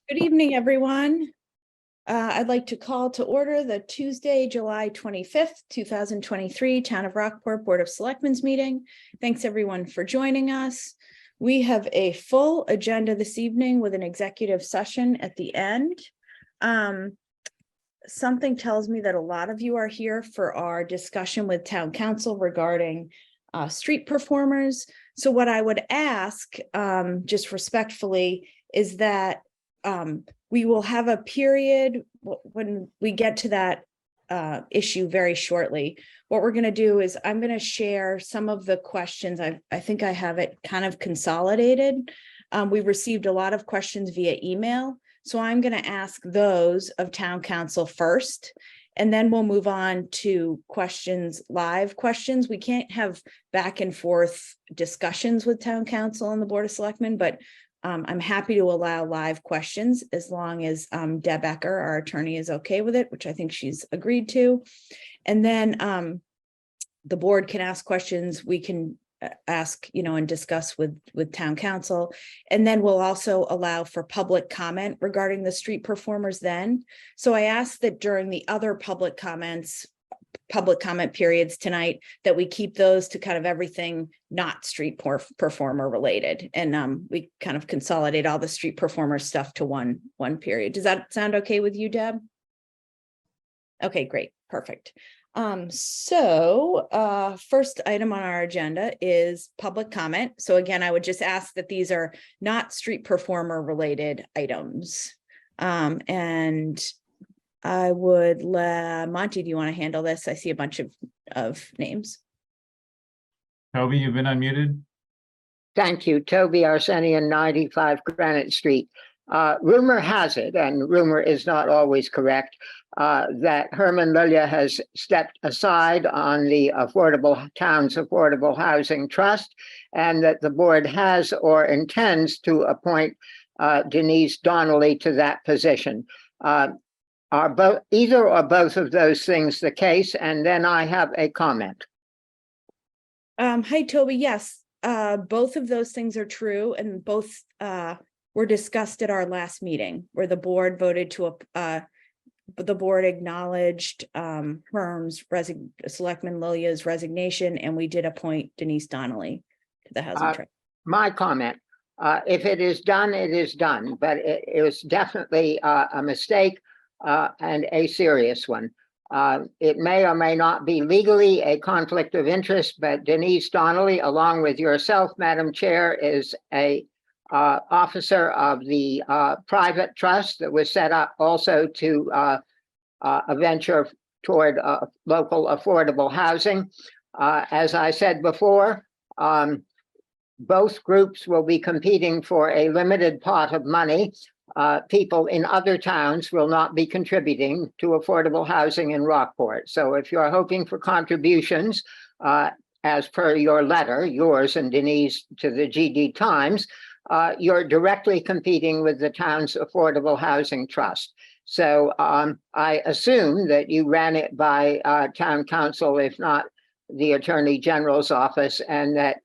Good evening, everyone. I'd like to call to order the Tuesday, July 25th, 2023 Town of Rockport Board of Selectmen's meeting. Thanks, everyone, for joining us. We have a full agenda this evening with an executive session at the end. Something tells me that a lot of you are here for our discussion with Town Council regarding street performers. So what I would ask, just respectfully, is that we will have a period when we get to that issue very shortly. What we're going to do is I'm going to share some of the questions. I think I have it kind of consolidated. We received a lot of questions via email. So I'm going to ask those of Town Council first, and then we'll move on to questions, live questions. We can't have back and forth discussions with Town Council and the Board of Selectmen, but I'm happy to allow live questions as long as Deb Ecker, our attorney, is okay with it, which I think she's agreed to. And then the board can ask questions. We can ask, and discuss with Town Council. And then we'll also allow for public comment regarding the street performers then. So I asked that during the other public comment periods tonight, that we keep those to kind of everything not street performer related. And we kind of consolidate all the street performer stuff to one period. Does that sound okay with you, Deb? Okay, great. Perfect. First item on our agenda is public comment. So again, I would just ask that these are not street performer related items. And I would let Monty, do you want to handle this? I see a bunch of names. Toby, you've been unmuted. Thank you. Toby Arsenian, 95 Granite Street. Rumor has it, and rumor is not always correct, that Herman Lilja has stepped aside on the Town's Affordable Housing Trust, and that the board has or intends to appoint Denise Donnelly to that position. Are either or both of those things the case? And then I have a comment. Hi, Toby. Yes, both of those things are true, and both were discussed at our last meeting, where the board voted to the board acknowledged Selectman Lilja's resignation, and we did appoint Denise Donnelly to the Housing Trust. My comment: if it is done, it is done, but it was definitely a mistake. And a serious one. It may or may not be legally a conflict of interest, but Denise Donnelly, along with yourself, Madam Chair, is a officer of the private trust that was set up also to a venture toward local affordable housing. As I said before, both groups will be competing for a limited pot of money. People in other towns will not be contributing to affordable housing in Rockport. So if you're hoping for contributions, as per your letter, yours and Denise, to the GD Times, you're directly competing with the town's Affordable Housing Trust. So I assume that you ran it by Town Council, if not the Attorney General's office, and that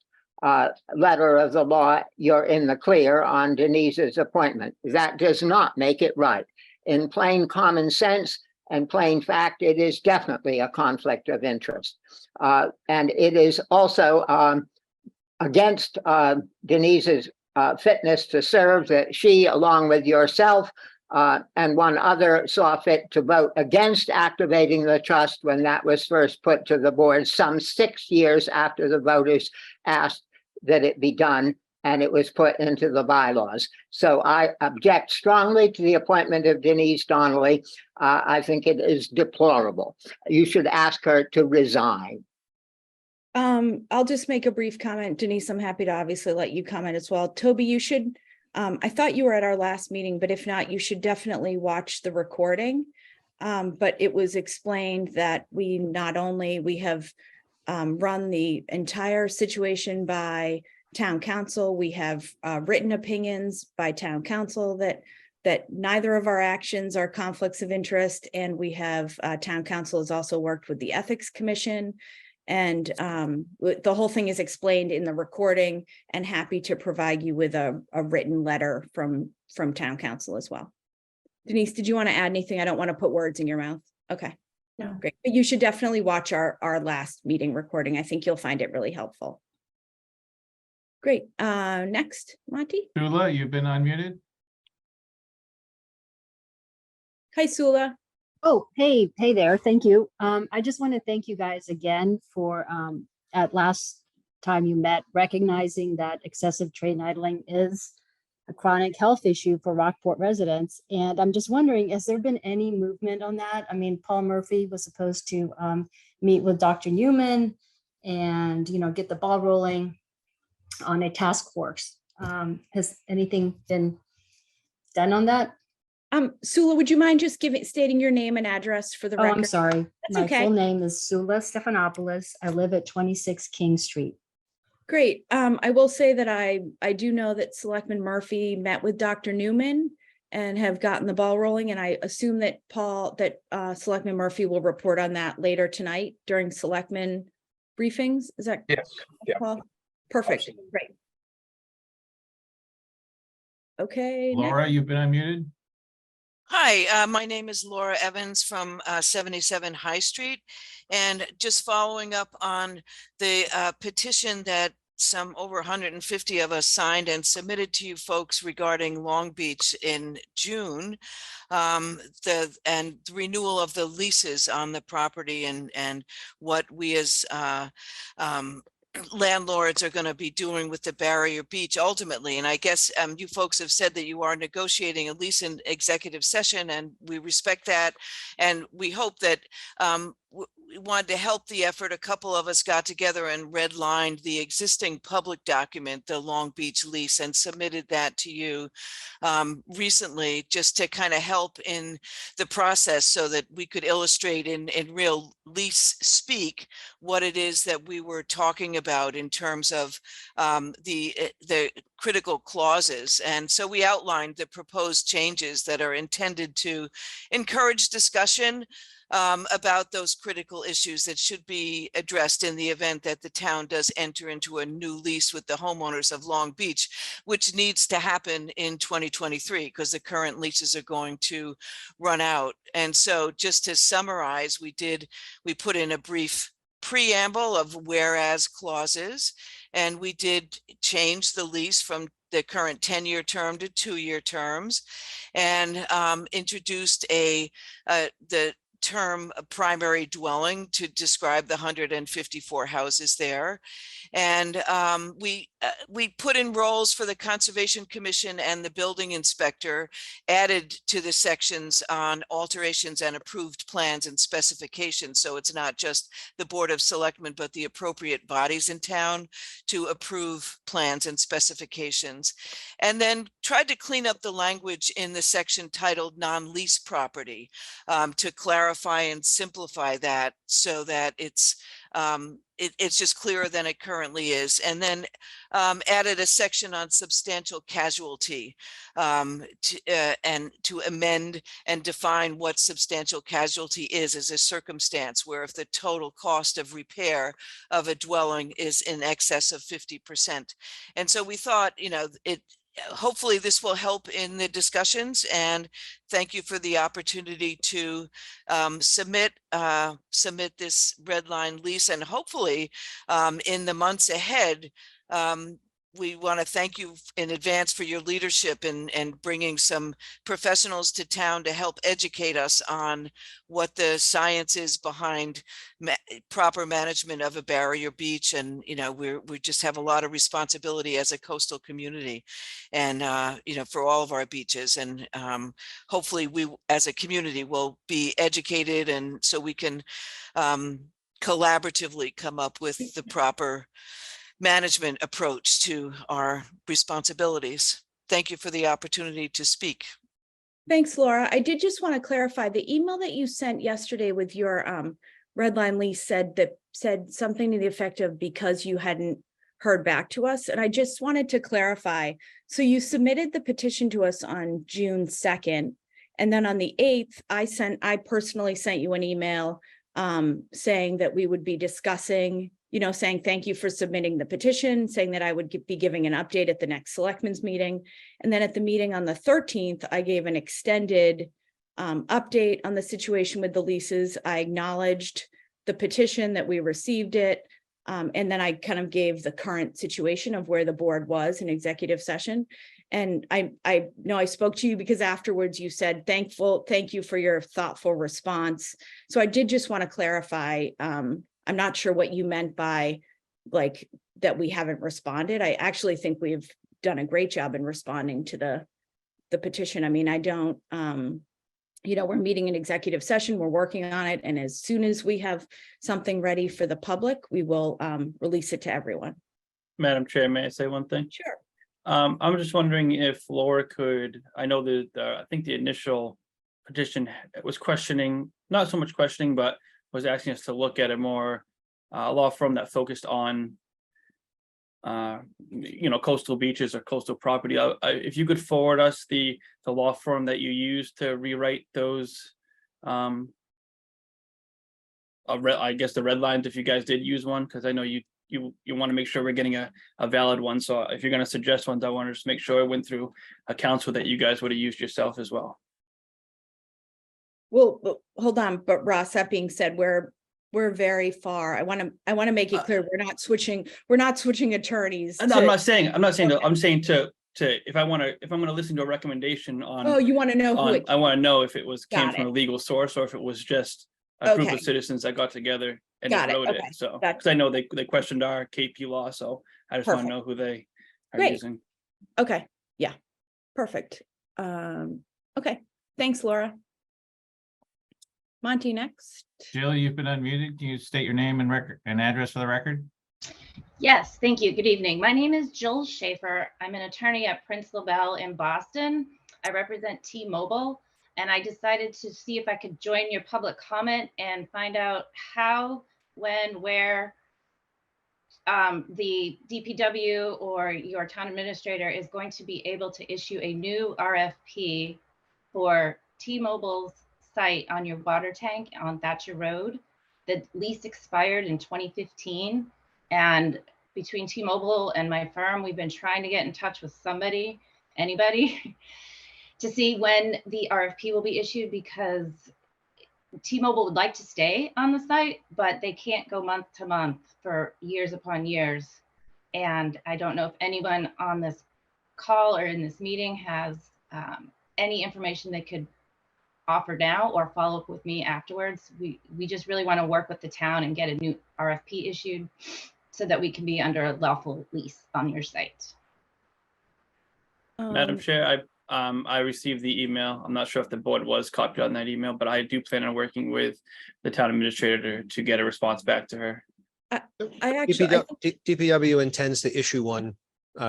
letter of the law, you're in the clear on Denise's appointment. That does not make it right. In plain common sense and plain fact, it is definitely a conflict of interest. And it is also against Denise's fitness to serve that she, along with yourself and one other, saw fit to vote against activating the trust when that was first put to the board some 6 years after the voters asked that it be done, and it was put into the bylaws. So I object strongly to the appointment of Denise Donnelly. I think it is deplorable. You should ask her to resign. I'll just make a brief comment. Denise, I'm happy to obviously let you comment as well. Toby, you should, I thought you were at our last meeting, but if not, you should definitely watch the recording. But it was explained that we have run the entire situation by Town Council. We have written opinions by Town Council that neither of our actions are conflicts of interest. And we have Town Council has also worked with the Ethics Commission And the whole thing is explained in the recording, and happy to provide you with a written letter from town council as well. Denise, did you want to add anything? I don't want to put words in your mouth. Okay. No. Great. But you should definitely watch our last meeting recording. I think you'll find it really helpful. Great. Next, Monty. Sula, you've been unmuted. Hi, Sula. Oh, hey there. Thank you. I just want to thank you guys again for at last time you met, recognizing that excessive train idling is a chronic health issue for Rockport residents. And I'm just wondering, has there been any movement on that? I mean, Paul Murphy was supposed to meet with Dr. Newman and, get the ball rolling on a task force. Has anything been done on that? Sula, would you mind just stating your name and address for the Oh, record? I'm sorry. That's My okay. full name is Sula Stephanopoulos. I live at 26 King Street. Great. I will say that I do know that Selectman Murphy met with Dr. Newman and have gotten the ball rolling. And I assume that Selectman Murphy will report on that later tonight during Selectman briefings. Is that? Yes, yeah. Paul? Perfect. Absolutely. Great. Okay. Laura, you've been unmuted. Hi, my name is Laura Evans from 77 High Street, and just following up on the petition that some over 150 of us signed and submitted to you folks regarding Long Beach in June, the renewal of the leases on the property and what we as landlords are going to be doing with the Barrier Beach ultimately. And I guess you folks have said that you are negotiating a lease in executive session, and we respect that. And we hope that we wanted to help the effort. A couple of us got together and redlined the existing public document, the Long Beach lease, and submitted that to you recently, just to kind of help in the process so that we could illustrate in real lease speak what it is that we were talking about in terms of the critical clauses. And so we outlined the proposed changes that are intended to encourage discussion about those critical issues that should be addressed in the event that the town does enter into a new lease with the homeowners of Long Beach, which needs to happen in 2023 because the current leases are going to run out. And so just to summarize, we put in a brief preamble of whereas clauses, and we did change the lease from the current 10-year term to 2-year terms, and introduced the term primary dwelling to describe the 154 houses there. And we put in roles for the Conservation Commission and the building inspector, added to the sections on alterations and approved plans and specifications. So it's not just the Board of Selectmen, but the appropriate bodies in town to approve plans and specifications. And then tried to clean up the language in the section titled non-lease property to clarify and simplify that so that it's just clearer than it currently is. And then added a section on substantial casualty to amend and define what substantial casualty is as a circumstance where if the total cost of repair of a dwelling is in excess of 50%. And so we thought, hopefully this will help in the discussions, and thank you for the opportunity to submit this red line lease. And hopefully in the months ahead, we want to thank you in advance for your leadership and bringing some professionals to town to help educate us on what the science is behind proper management of a barrier beach. And, we just have a lot of responsibility as a coastal community and, for all of our beaches. And hopefully we as a community will be educated, and so we can collaboratively come up with the proper management approach to our responsibilities. Thank you for the opportunity to speak. Thanks, Laura. I did just want to clarify the email that you sent yesterday with your red line lease said something to the effect of because you hadn't heard back to us. And I just wanted to clarify. So you submitted the petition to us on June 2nd. And then on the 8th, I personally sent you an email saying that we would be discussing, saying thank you for submitting the petition, saying that I would be giving an update at the next selectmen's meeting. And then at the meeting on the 13th, I gave an extended update on the situation with the leases. I acknowledged the petition, that we received it. And then I kind of gave the current situation of where the board was in executive session. And I know I spoke to you because afterwards you said, thank you for your thoughtful response. So I did just want to clarify. I'm not sure what you meant by like that we haven't responded. I actually think we've done a great job in responding to the petition. I mean, I don't, we're meeting in executive session, we're working on it. And as soon as we have something ready for the public, we will release it to everyone. Madam Chair, may I say one thing? Sure. I'm just wondering if Laura could, I know that I think the initial petition was questioning, not so much questioning, but was asking us to look at a more law firm that focused on coastal beaches or coastal property. If you could forward us the law firm that you used to rewrite those I guess the red lines, if you guys did use one, because I know you want to make sure we're getting a valid one. So if you're going to suggest ones, I want to just make sure I went through a council that you guys would have used yourself as well. Well, hold on, but Ross, that being said, we're very far. I want to make it clear, we're not switching attorneys. No, I'm not saying okay. I'm saying to if I'm going to listen to a recommendation on. Oh, you want to know who I want to know if it came Got from it. a legal source or if it was just a group Okay. of citizens that got together and Got it. wrote Okay. it. So Gotcha. because I know they questioned our KP law, so I just want to Perfect. know who they are Great. using. Okay, yeah, perfect. Okay, thanks, Laura. Monty, next. Jill, you've been unmuted. Can you state your name and address for the record? Yes, thank you. Good evening. My name is Jill Schaefer. I'm an attorney at Prince LaBelle in Boston. I represent T-Mobile, and I decided to see if I could join your public comment and find out how, when, where the DPW or your town administrator is going to be able to issue a new RFP for T-Mobile's site on your water tank on Thatcher Road. The lease expired in 2015, and between T-Mobile and my firm, we've been trying to get in touch with anybody to see when the RFP will be issued, because T-Mobile would like to stay on the site, but they can't go month to month for years upon years. And I don't know if anyone on this call or in this meeting has any information they could offer now or follow up with me afterwards. We just really want to work with the town and get a new RFP issued so that we can be under a lawful lease on your site. Madam Chair, I received the email. I'm not sure if the board was copied on that email, but I do plan on working with the town administrator to get a response back to her. I actually, DPW intends to issue one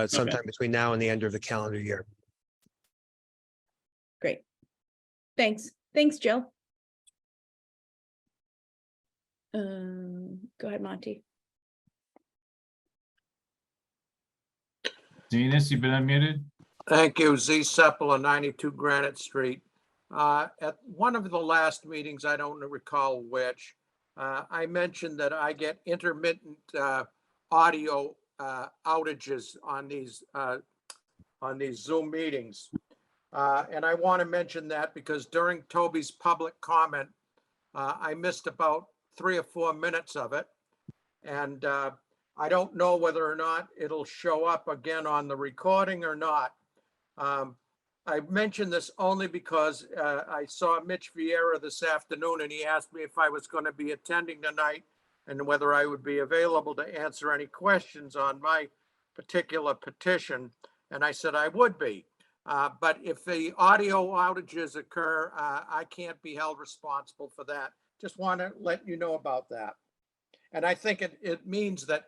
sometime between now and the end of the calendar year. great. Thanks, Jill. Go ahead, Monty. Zenas, you've been unmuted. Thank you. Z Sepula, 92 Granite Street. At one of the last meetings, I don't recall which, I mentioned that I get intermittent audio outages on these Zoom meetings. And I want to mention that because during Toby's public comment, I missed about 3 or 4 minutes of it. And I don't know whether or not it'll show up again on the recording or not. I mentioned this only because I saw Mitch Vieira this afternoon and he asked me if I was going to be attending tonight and whether I would be available to answer any questions on my particular petition. And I said I would be. But if the audio outages occur, I can't be held responsible for that. Just want to let you know about that. And I think it means that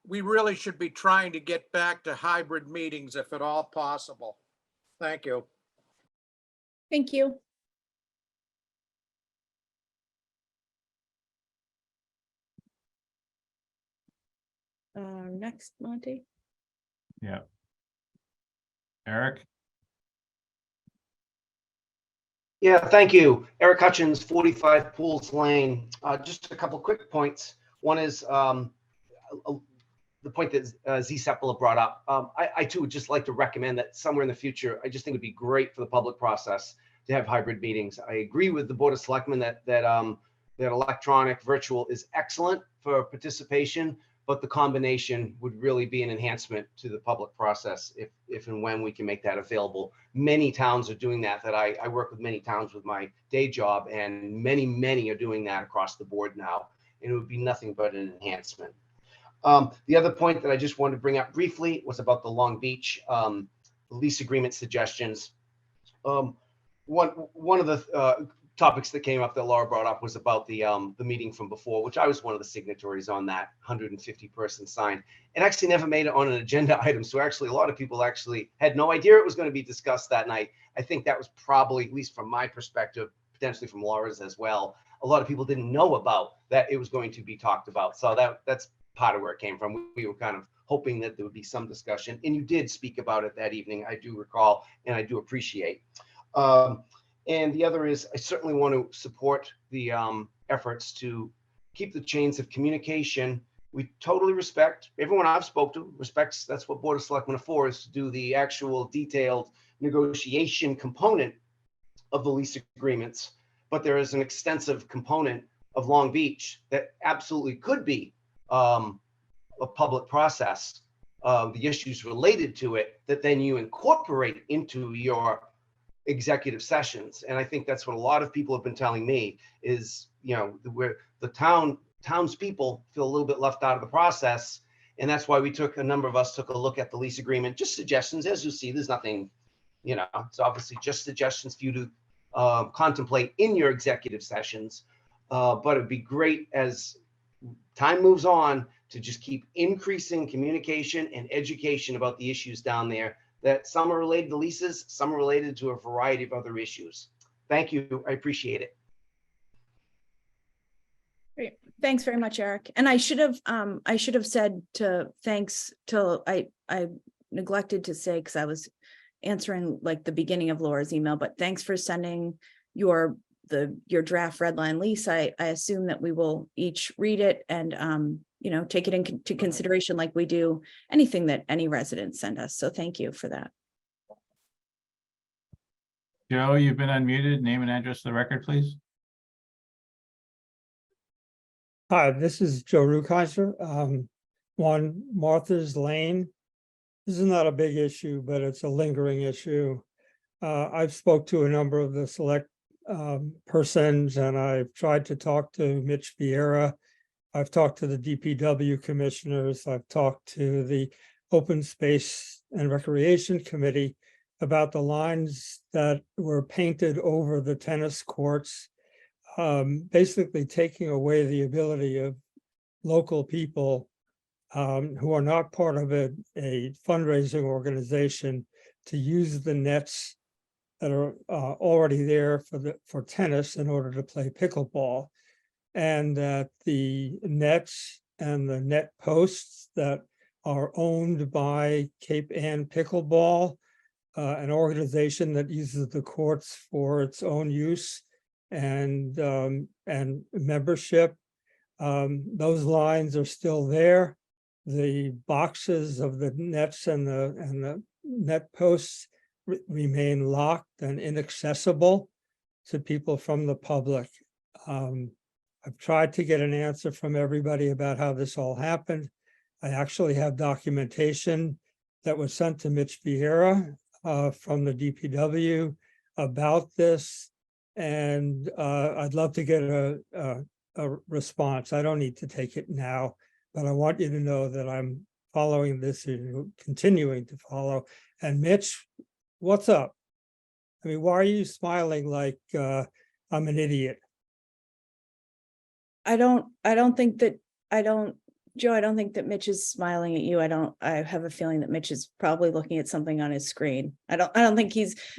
we really should be trying to get back to hybrid meetings if at all possible. Thank you. Thank you. Next, Monty. Yeah. Eric, Yeah, thank you. Eric Hutchins, 45 Pools Lane. Just a couple quick points. One is the point that Z Sepula brought up. I too would just like to recommend that somewhere in the future, I just think it'd be great for the public process to have hybrid meetings. I agree with the Board of Selectmen that electronic virtual is excellent for participation, but the combination would really be an enhancement to the public process if and when we can make that available. Many towns are doing that. I work with many towns with my day job, and many are doing that across the board now. And it would be nothing but an enhancement. The other point that I just wanted to bring up briefly was about the Long Beach lease agreement suggestions. One of the topics that came up that Laura brought up was about the meeting from before, which I was one of the signatories on that 150-person sign. It actually never made it on an agenda item. So actually, a lot of people actually had no idea it was going to be discussed that night. I think that was probably, at least from my perspective, potentially from Laura's as well, a lot of people didn't know about that it was going to be talked about. So that's part of where it came from. We were kind of hoping that there would be some discussion, and you did speak about it that evening. I do recall, and I do appreciate. And the other is I certainly want to support the efforts to keep the chains of communication. We totally respect, everyone I've spoke to respects, that's what Board of Selectmen are for, is to do the actual detailed negotiation component of the lease agreements. But there is an extensive component of Long Beach that absolutely could be a public process, the issues related to it that then you incorporate into your executive sessions. And I think that's what a lot of people have been telling me is, where the townspeople feel a little bit left out of the process. And that's why a number of us took a look at the lease agreement, just suggestions. As you see, there's nothing, it's obviously just suggestions for you to contemplate in your executive sessions. But it'd be great as time moves on to just keep increasing communication and education about the issues down there, that some are related to leases, some are related to a variety of other issues. Thank you. I appreciate it. Great. Thanks very much, Eric. And I should have said thanks to I neglected to say, because I was answering like the beginning of Laura's email, but thanks for sending your draft red line lease. I assume that we will each read it and take it into consideration like we do anything that any residents send us. So thank you for that. Joe, you've been unmuted. Name and address for the record, please. Hi, this is Joe Rukeyser, 1 Martha's Lane. This is not a big issue, but it's a lingering issue. I've spoke to a number of the select persons, and I've tried to talk to Mitch Vieira. I've talked to the DPW commissioners. I've talked to the Open Space and Recreation Committee about the lines that were painted over the tennis courts, basically taking away the ability of local people who are not part of a fundraising organization to use the nets that are already there for tennis in order to play pickleball. And that the nets and the net posts that are owned by Cape Ann Pickleball, an organization that uses the courts for its own use and membership, those lines are still there. The boxes of the nets and the net posts remain locked and inaccessible to people from the public. I've tried to get an answer from everybody about how this all happened. I actually have documentation that was sent to Mitch Vieira from the DPW about this, and I'd love to get a response. I don't need to take it now, but I want you to know that I'm following this and continuing to follow. And Mitch, what's up? I mean, why are you smiling like I'm an idiot? Joe, I don't think that Mitch is smiling at you. I have a feeling that Mitch is probably looking at something on his screen. I don't think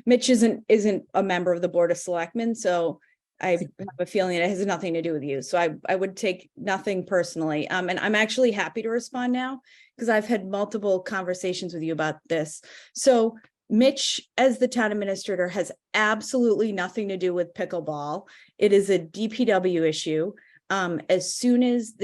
Mitch isn't a member of the Board of Selectmen. So I have a feeling it has nothing to do with you. So I would take nothing personally. And I'm actually happy to respond now because I've had multiple conversations with you about this. So Mitch, as the town administrator, has absolutely nothing to do with pickleball. It is a DPW issue. As soon as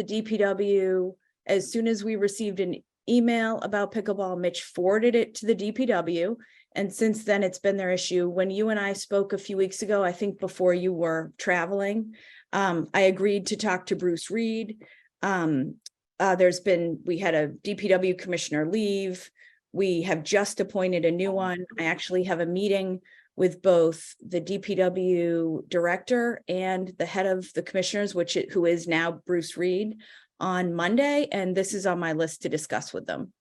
we received an email about pickleball, Mitch forwarded it to the DPW. And since then, it's been their issue. When you and I spoke a few weeks ago, I think before you were traveling, I agreed to talk to Bruce Reed. We had a DPW commissioner leave. We have just appointed a new one. I actually have a meeting with both the DPW director and the head of the commissioners, who is now Bruce Reed, on Monday, and this is on my list to discuss with them.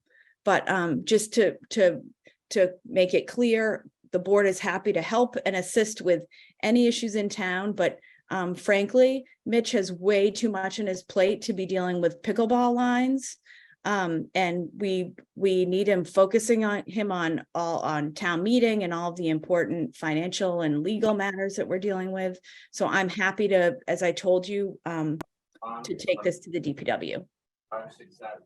But just to make it clear, the board is happy to help and assist with any issues in town, but frankly, Mitch has way too much on his plate to be dealing with pickleball lines. And we need him focusing on town meeting and all of the important financial and legal matters that we're dealing with. So I'm happy to, as I told you, to take this to the DPW.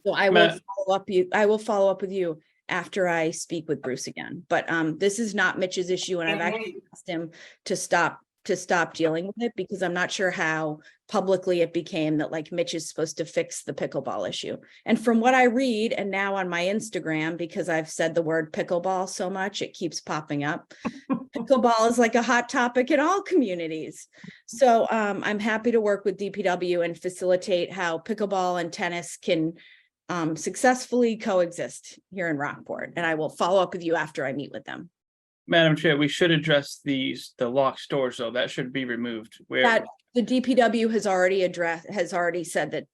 So I will follow up with you after I speak with Bruce again. But this is not Mitch's issue, and I've actually asked him to stop dealing with it, because I'm not sure how publicly it became that like Mitch is supposed to fix the pickleball issue. And from what I read, and now on my Instagram, because I've said the word pickleball so much, it keeps popping up. Pickleball is like a hot topic in all communities. So I'm happy to work with DPW and facilitate how pickleball and tennis can successfully coexist here in Rockport. And I will follow up with you after I meet with them. Madam Chair, we should address the locked stores, though. That should be removed. That the DPW has already said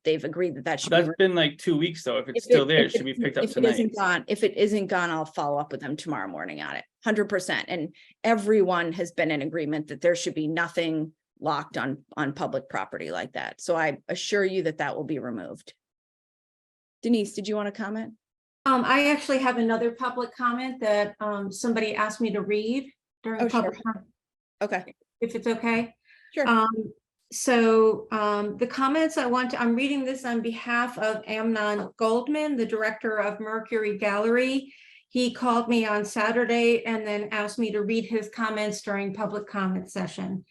they've agreed that should be That's been like 2 weeks, though. If it's still there, it should be picked up tonight. If it isn't gone, I'll follow up with them tomorrow morning on it, 100%. And everyone has been in agreement that there should be nothing locked on public property like that. So I assure you that will be removed. Denise, did you want to comment? I actually have another public comment that somebody asked me to read during public comment. Okay. If it's okay. Sure. The comments I'm reading this on behalf of Amnon Goldman, the director of Mercury Gallery. He called me on Saturday and then asked me to read his comments during public comment session.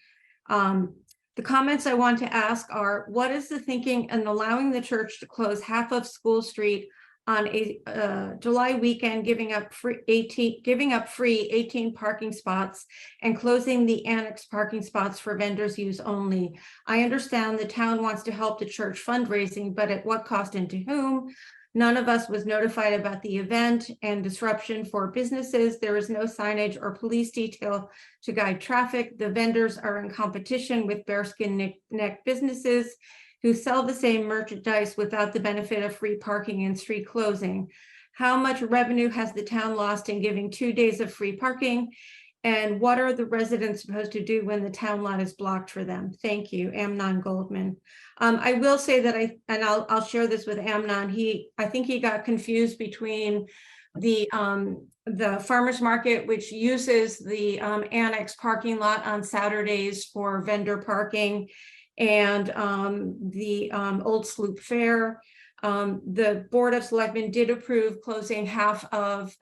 The comments I want to ask are, what is the thinking in allowing the church to close half of School Street on a July weekend, giving up free 18 parking spots and closing the annex parking spots for vendors use only? I understand the town wants to help the church fundraising, but at what cost and to whom? None of us was notified about the event and disruption for businesses. There is no signage or police detail to guide traffic. The vendors are in competition with bearskin neck businesses who sell the same merchandise without the benefit of free parking and street closing. How much revenue has the town lost in giving 2 days of free parking? And what are the residents supposed to do when the town lot is blocked for them? Thank you, Amnon Goldman. I will say that I'll share this with Amnon. I think he got confused between the farmers market, which uses the annex parking lot on Saturdays for vendor parking, and the Old Sloop Fair. The Board of Selectmen did approve closing half of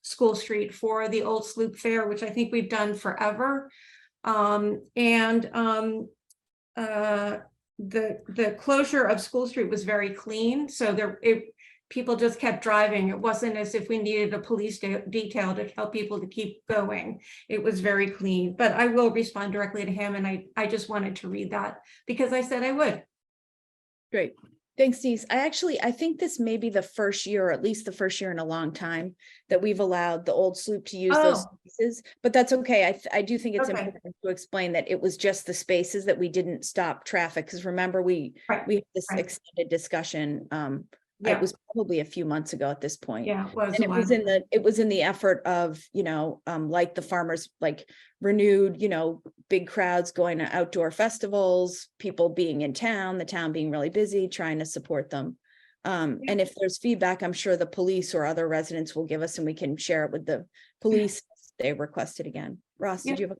School Street for the Old Sloop Fair, which I think we've done forever. The closure of School Street was very clean, so people just kept driving. It wasn't as if we needed a police detail to tell people to keep going. It was very clean, but I will respond directly to him, and I just wanted to read that because I said I would. Great. Thanks, Denise. I think this may be the first year, or at least the first year in a long time, that we've allowed the Old Sloop to use those spaces, but that's okay. I do think it's important to explain that it was just the spaces that we didn't stop traffic, because remember we had this extended discussion. It was probably a few months ago at this point. Yeah, it was. And it was in the effort of, like the farmers, like renewed, big crowds going to outdoor festivals, people being in town, the town being really busy, trying to support them. And if there's feedback, I'm sure the police or other residents will give us, and we can share it with the police if they request it again. Ross, did you have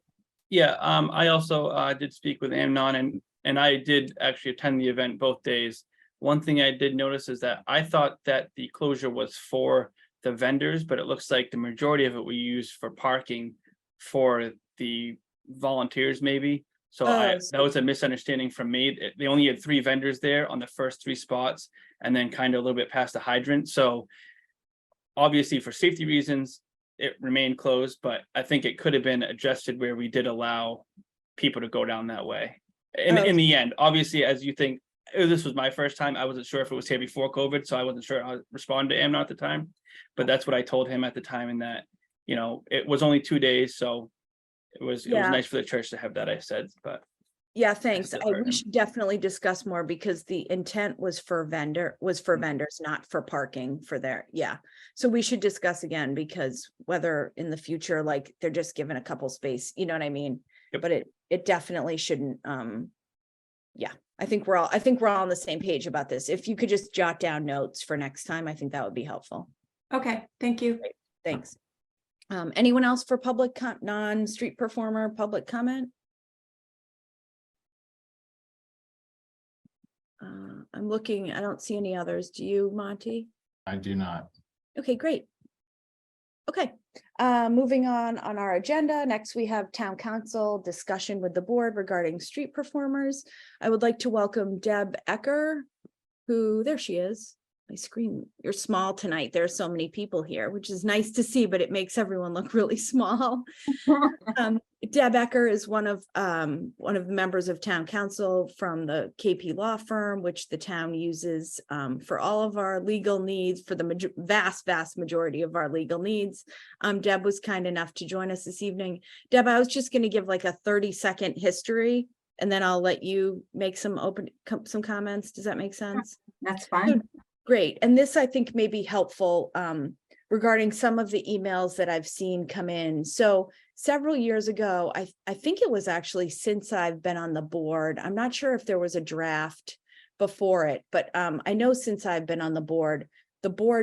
Yeah, I also did speak with Amnon, and I did actually attend the event both days. One thing I did notice is that I thought that the closure was for the vendors, but it looks like the majority of it we use for parking for the volunteers maybe. So that was a misunderstanding from me. They only had 3 vendors there on the first 3 spots, and then kind of a little bit past the hydrant. So obviously for safety reasons, it remained closed, but I think it could have been adjusted where we did allow people to go down that way. In the end, obviously, as you think, this was my first time. I wasn't sure if it was here before COVID, so I wasn't sure how to respond to AMNA at the time. But that's what I told him at the time, and that, you know, it was only 2 days, so it was nice for the church to have that, I said, but. Yeah, thanks. still heard We him. should definitely discuss more because the intent was for vendors, not for parking for their, yeah. So we should discuss again, because whether in the future, like they're just given a couple space, you know what I mean? Yep. But it definitely shouldn't, yeah, I think we're all on the same page about this. If you could just jot down notes for next time, I think that would be helpful. Okay, thank you. Thanks. Anyone else for public non-street performer public comment? I'm looking, I don't see any others. Do you, Monty? I do not. Okay, great. Okay, moving on our agenda. Next, we have town council discussion with the board regarding street performers. I would like to welcome Deb Ecker, who, there she is. My screen, you're small tonight. There are so many people here, which is nice to see, but it makes everyone look really small. Deb Ecker is one of the members of town council from the KP law firm, which the town uses for all of our legal needs, for the vast majority of our legal needs. Deb was kind enough to join us this evening. Deb, I was just going to give like a 30-second history, and then I'll let you make some comments. Does that make sense? That's fine. So, great. And this, I think, may be helpful regarding some of the emails that I've seen come in. So several years ago, I think it was actually since I've been on the board. I'm not sure if there was a draft before it, but I know since I've been on the board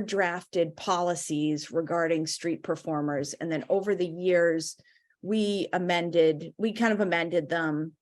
drafted policies regarding street performers. And then over the years, we kind of amended them.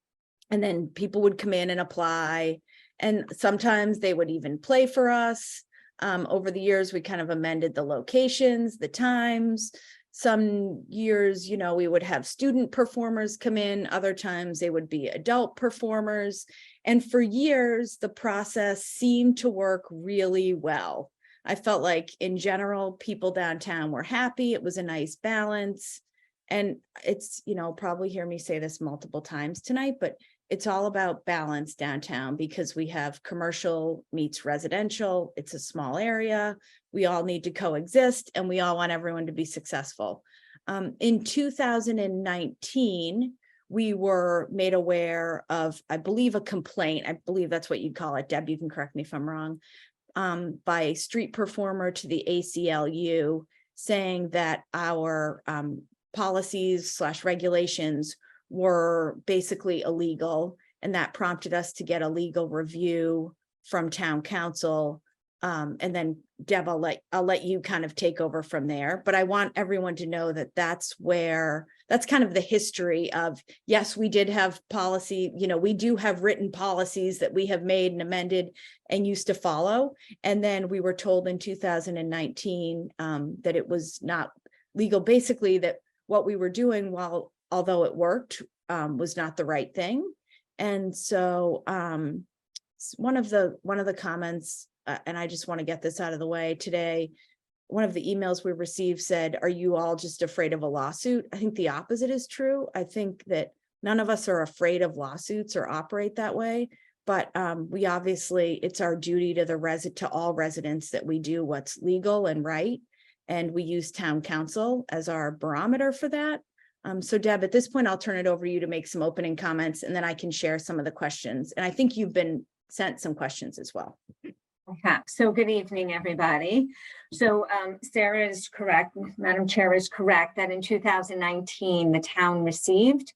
And then people would come in and apply. And sometimes they would even play for us. Over the years, we kind of amended the locations, the times. Some years, you know, we would have student performers come in. Other times they would be adult performers. And for years, the process seemed to work really well. I felt like in general, people downtown were happy. It was a nice balance. And it's, you know, probably hear me say this multiple times tonight, but it's all about balance downtown because we have commercial meets residential. It's a small area. We all need to coexist and we all want everyone to be successful. In 2019, we were made aware of, I believe, a complaint. I believe that's what you'd call it. Deb, you can correct me if I'm wrong. By a street performer to the ACLU saying that our policies/regulations were basically illegal, and that prompted us to get a legal review from town council. And then Deb, I'll let you kind of take over from there, but I want everyone to know that that's kind of the history of, yes, we did have policy, you know, we do have written policies that we have made and amended and used to follow. And then we were told in 2019 that it was not legal, basically that what we were doing, although it worked, was not the right thing. And so one of the comments, and I just want to get this out of the way today, one of the emails we received said, are you all just afraid of a lawsuit? I think the opposite is true. I think that none of us are afraid of lawsuits or operate that way, but we obviously, it's our duty to all residents that we do what's legal and right. And we use town council as our barometer for that. So Deb, at this point, I'll turn it over to you to make some opening comments, and then I can share some of the questions. And I think you've been sent some questions as well. Okay. So good evening, everybody. So Sarah is correct, Madam Chair is correct that in 2019, the town received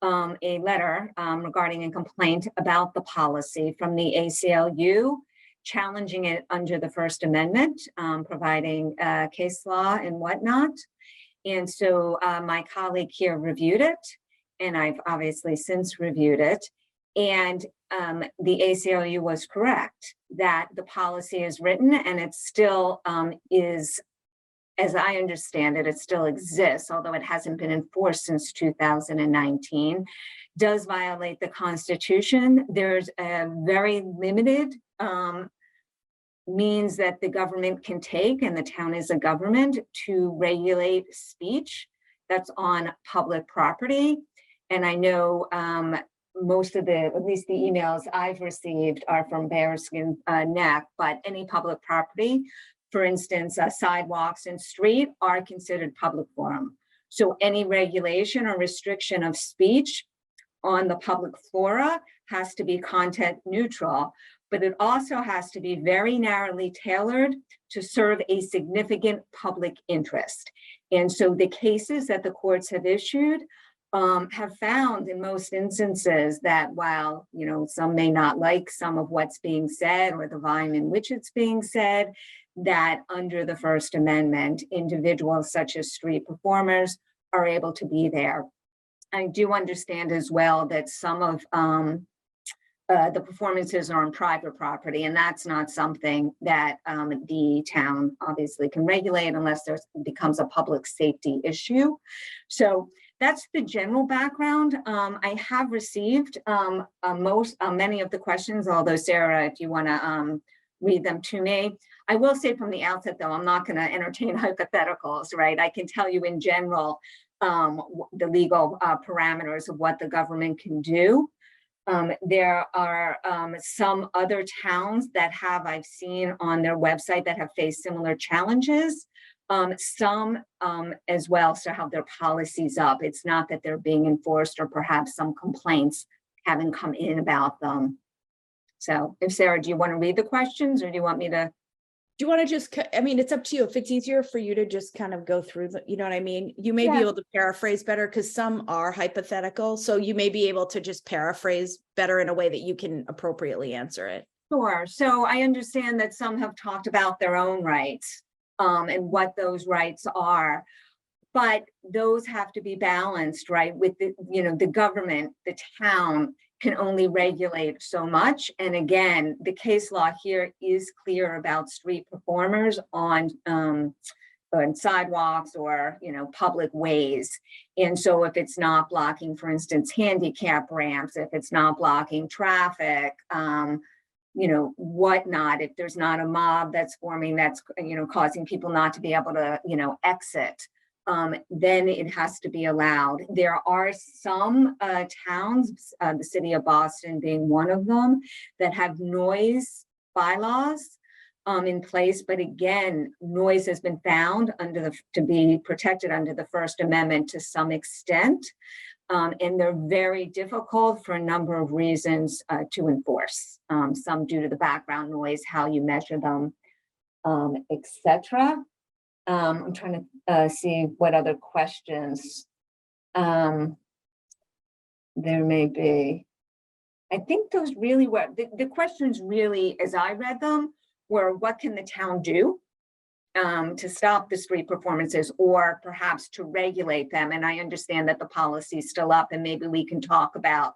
a letter regarding a complaint about the policy from the ACLU, challenging it under the First Amendment, providing case law and whatnot. And so my colleague here reviewed it, and I've obviously since reviewed it. And the ACLU was correct that the policy is written and it still is as I understand it, it still exists, although it hasn't been enforced since 2019, does violate the Constitution. There's a very limited means that the government can take, and the town is a government, to regulate speech that's on public property. And I know most of at least the emails I've received are from Bearskin Neck, but any public property, for instance, sidewalks and street, are considered public forum. So any regulation or restriction of speech on the public flora has to be content neutral, but it also has to be very narrowly tailored to serve a significant public interest. And so the cases that the courts have issued have found in most instances that while, you know, some may not like some of what's being said or the volume in which it's being said, that under the First Amendment, individuals such as street performers are able to be there. I do understand as well that some of the performances are on private property, and that's not something that the town obviously can regulate unless there becomes a public safety issue. So that's the general background. I have received many of the questions, although Sarah, if you want to read them to me. I will say from the outset, though, I'm not going to entertain hypotheticals, right? I can tell you in general the legal parameters of what the government can do. There are some other towns that I've seen on their website that have faced similar challenges. Some as well still have their policies up. It's not that they're being enforced, or perhaps some complaints haven't come in about them. So if Sarah, do you want to read the questions, or do you want me to? Do you want to just, I mean, it's up to you. If it's easier for you to just kind of go through the, you know what I mean? You may be able to paraphrase better because some are hypothetical. So you may be able to just paraphrase better in a way that you can appropriately answer it. Sure. So I understand that some have talked about their own rights and what those rights are. But those have to be balanced, right? With the, you know, the government, the town can only regulate so much. And again, the case law here is clear about street performers on sidewalks or, you know, public ways. And so if it's not blocking, for instance, handicap ramps, if it's not blocking traffic, you know, whatnot, if there's not a mob that's forming, that's, you know, causing people not to be able to, you know, exit, then it has to be allowed. There are some towns, the city of Boston being one of them, that have noise bylaws in place. But again, noise has been found to be protected under the First Amendment to some extent. And they're very difficult for a number of reasons to enforce. Some due to the background noise, how you measure them, etc. I'm trying to see what other questions there may be. I think those really were, the questions really, as I read them, were what can the town do to stop the street performances, or perhaps to regulate them. And I understand that the policy is still up, and maybe we can talk about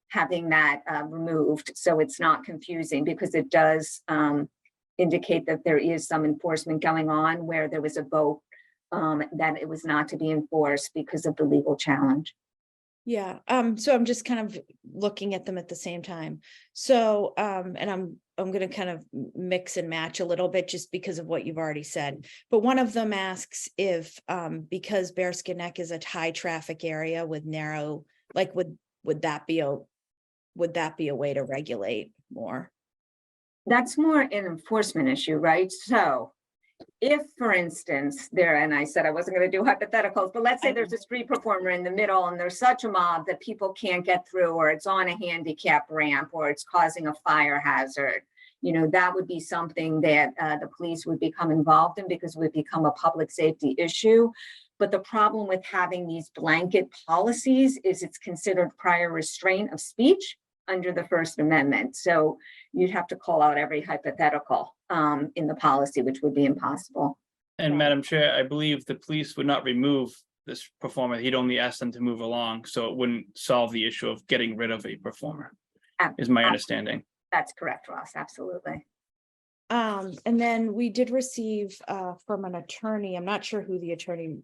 having that removed so it's not confusing, because it does indicate that there is some enforcement going on where there was a vote that it was not to be enforced because of the legal challenge. Yeah. So I'm just kind of looking at them at the same time. So and I'm going to kind of mix and match a little bit just because of what you've already said. But one of them asks if because Bearskin Neck is a high traffic area with narrow, like would that be a way to regulate more? That's more an enforcement issue, right? So if, for instance, and I said I wasn't going to do hypotheticals, but let's say there's a street performer in the middle and there's such a mob that people can't get through, or it's on a handicap ramp, or it's causing a fire hazard, you know, that would be something that the police would become involved in, because it would become a public safety issue. But the problem with having these blanket policies is it's considered prior restraint of speech under the First Amendment. So you'd have to call out every hypothetical in the policy, which would be impossible. And Madam Chair, I believe the police would not remove this performer. He'd only ask them to move along, so it wouldn't solve the issue of getting rid of a performer, is my understanding. That's correct, Ross, absolutely. And then we did receive from an attorney, I'm not sure who the attorney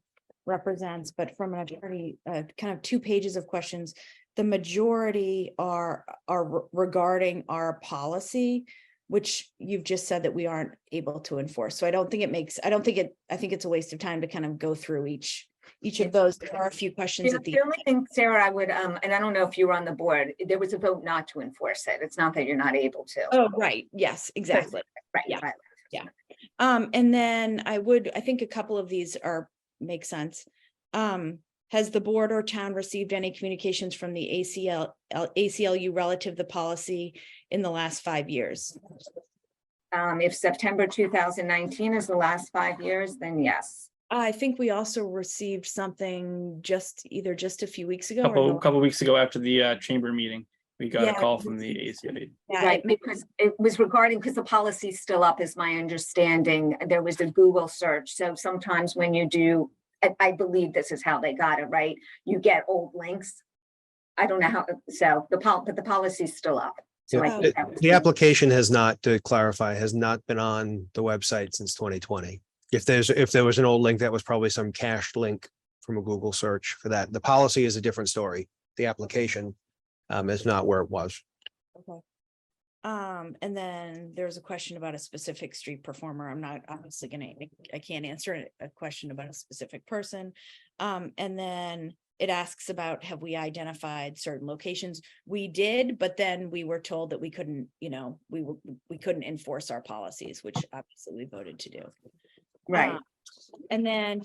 represents, but from an attorney, kind of 2 pages of questions. The majority are regarding our policy, which you've just said that we aren't able to enforce. So I think it's a waste of time to kind of go through each of those. There are a few questions at the The only thing, Sarah, I would, and I don't know if you were on the board, there was a vote not to enforce it. It's not that you're not able to. Oh, right. Yes, exactly. Right, yeah. right. Yeah. And then I think a couple of these make sense. Has the board or town received any communications from the ACLU relative to the policy in the last 5 years? If September 2019 is the last 5 years, then yes. I think we also received something just a few weeks ago. Couple weeks ago after the chamber meeting, we got a Yeah, call from the ACLU. Yeah, Right, because it was regarding, because the policy's still up, is my understanding. There was a Google search. So sometimes when you do, I believe this is how they got it, right? You get old links. I don't know how, so but the policy's still up. So I Yeah, think that was the application has not, to clarify, has not been on the website since 2020. If there was an old link, that was probably some cached link from a Google search for that. The policy is a different story. The application is not where it was. Okay. And then there's a question about a specific street performer. I'm not obviously I can't answer a question about a specific person. And then it asks about, have we identified certain locations? We did, but then we were told that we couldn't, we couldn't enforce our policies, which obviously we voted to do. right. And then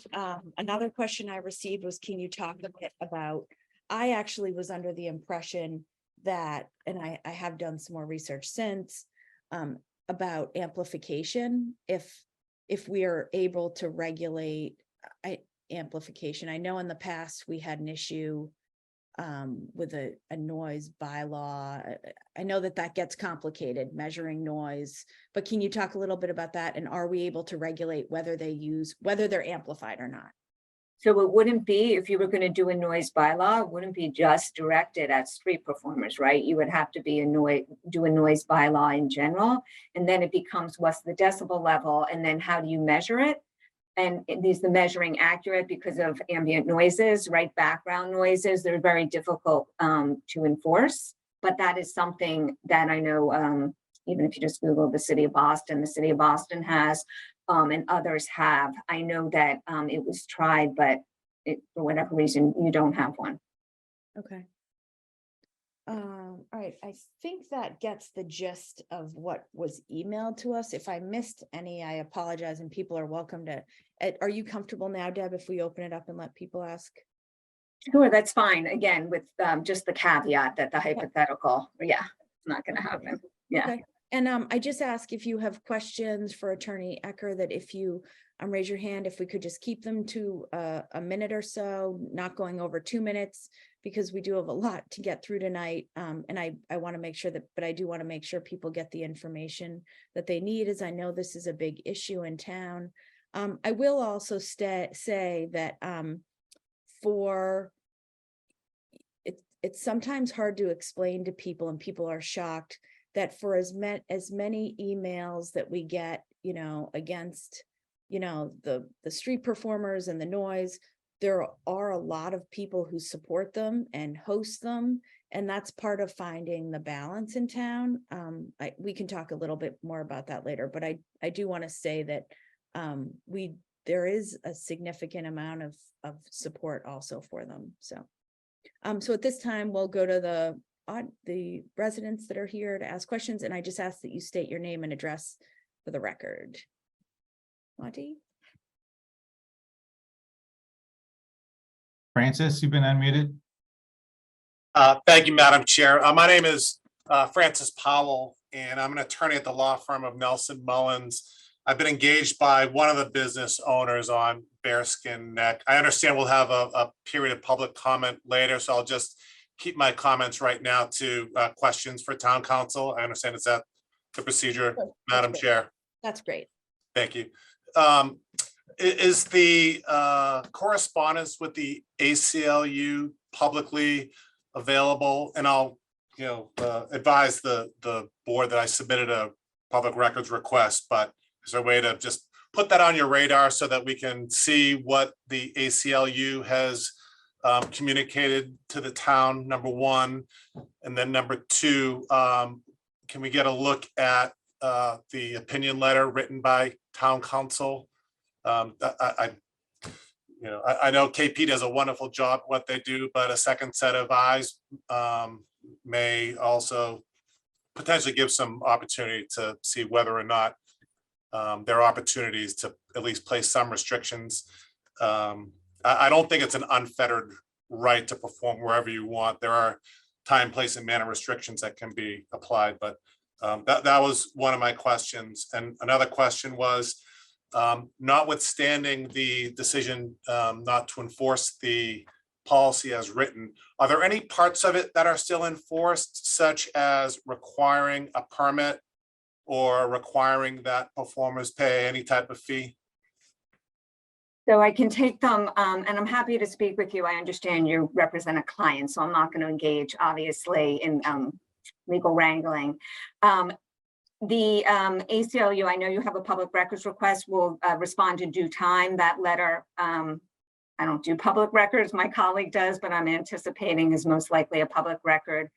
another question I received was, can you talk a bit about, I actually was under the impression that, and I have done some more research since, about amplification, if we are able to regulate amplification. I know in the past we had an issue with a noise bylaw. I know that gets complicated, measuring noise, but can you talk a little bit about that? And are we able to regulate whether they're amplified or not? So it wouldn't be, if you were going to do a noise bylaw, it wouldn't be just directed at street performers, right? You would have to be do a noise bylaw in general. And then it becomes, what's the decibel level? And then how do you measure it? And is the measuring accurate because of ambient noises, right? Background noises, they're very difficult to enforce. But that is something that I know, even if you just Google the city of Boston has, and others have. I know that it was tried, but for whatever reason, you don't have one. Okay. All right, I think that gets the gist of what was emailed to us. If I missed any, I apologize, and people are welcome to. Are you comfortable now, Deb, if we open it up and let people ask? Sure, that's fine. Again, with just the caveat that the hypothetical, yeah, it's not going to happen. Yeah. Okay. And I just ask if you have questions for Attorney Ecker, that if you raise your hand, if we could just keep them to a minute or so, not going over 2 minutes, because we do have a lot to get through tonight. And I want to make sure but I do want to make sure people get the information that they need, as I know this is a big issue in town. I will also say that it's sometimes hard to explain to people, and people are shocked that for as many emails that we get, against, the street performers and the noise, there are a lot of people who support them and host them. And that's part of finding the balance in town. We can talk a little bit more about that later, but I do want to say that there is a significant amount of support also for them. So at this time, we'll go to the residents that are here to ask questions, and I just ask that you state your name and address for the record. Monty? Francis, you've been unmuted. Thank you, Madam Chair. My name is Francis Powell, and I'm an attorney at the law firm of Nelson Mullins. I've been engaged by one of the business owners on Bearskin Neck. I understand we'll have a period of public comment later, so I'll just keep my comments right now to questions for town council. I understand it's at the procedure, Sure. Madam Chair. That's great. Thank you. Is the correspondence with the ACLU publicly available? And I'll advise the board that I submitted a public records request, but is there a way to just put that on your radar so that we can see what the ACLU has communicated to the town, number one, and then number two, can we get a look at the opinion letter written by town council? I know KP does a wonderful job at what they do, but a second set of eyes may also potentially give some opportunity to see whether or not there are opportunities to at least place some restrictions. I don't think it's an unfettered right to perform wherever you want. There are time, place, and manner restrictions that can be applied, but that was one of my questions. And another question was, notwithstanding the decision not to enforce the policy as written, are there any parts of it that are still enforced, such as requiring a permit or requiring that performers pay any type of fee? So I can take them, and I'm happy to speak with you. I understand you represent a client, so I'm not going to engage, obviously, in legal wrangling. The ACLU, I know you have a public records request, will respond in due time. That letter, I don't do public records, my colleague does, but I'm anticipating is most likely a public record.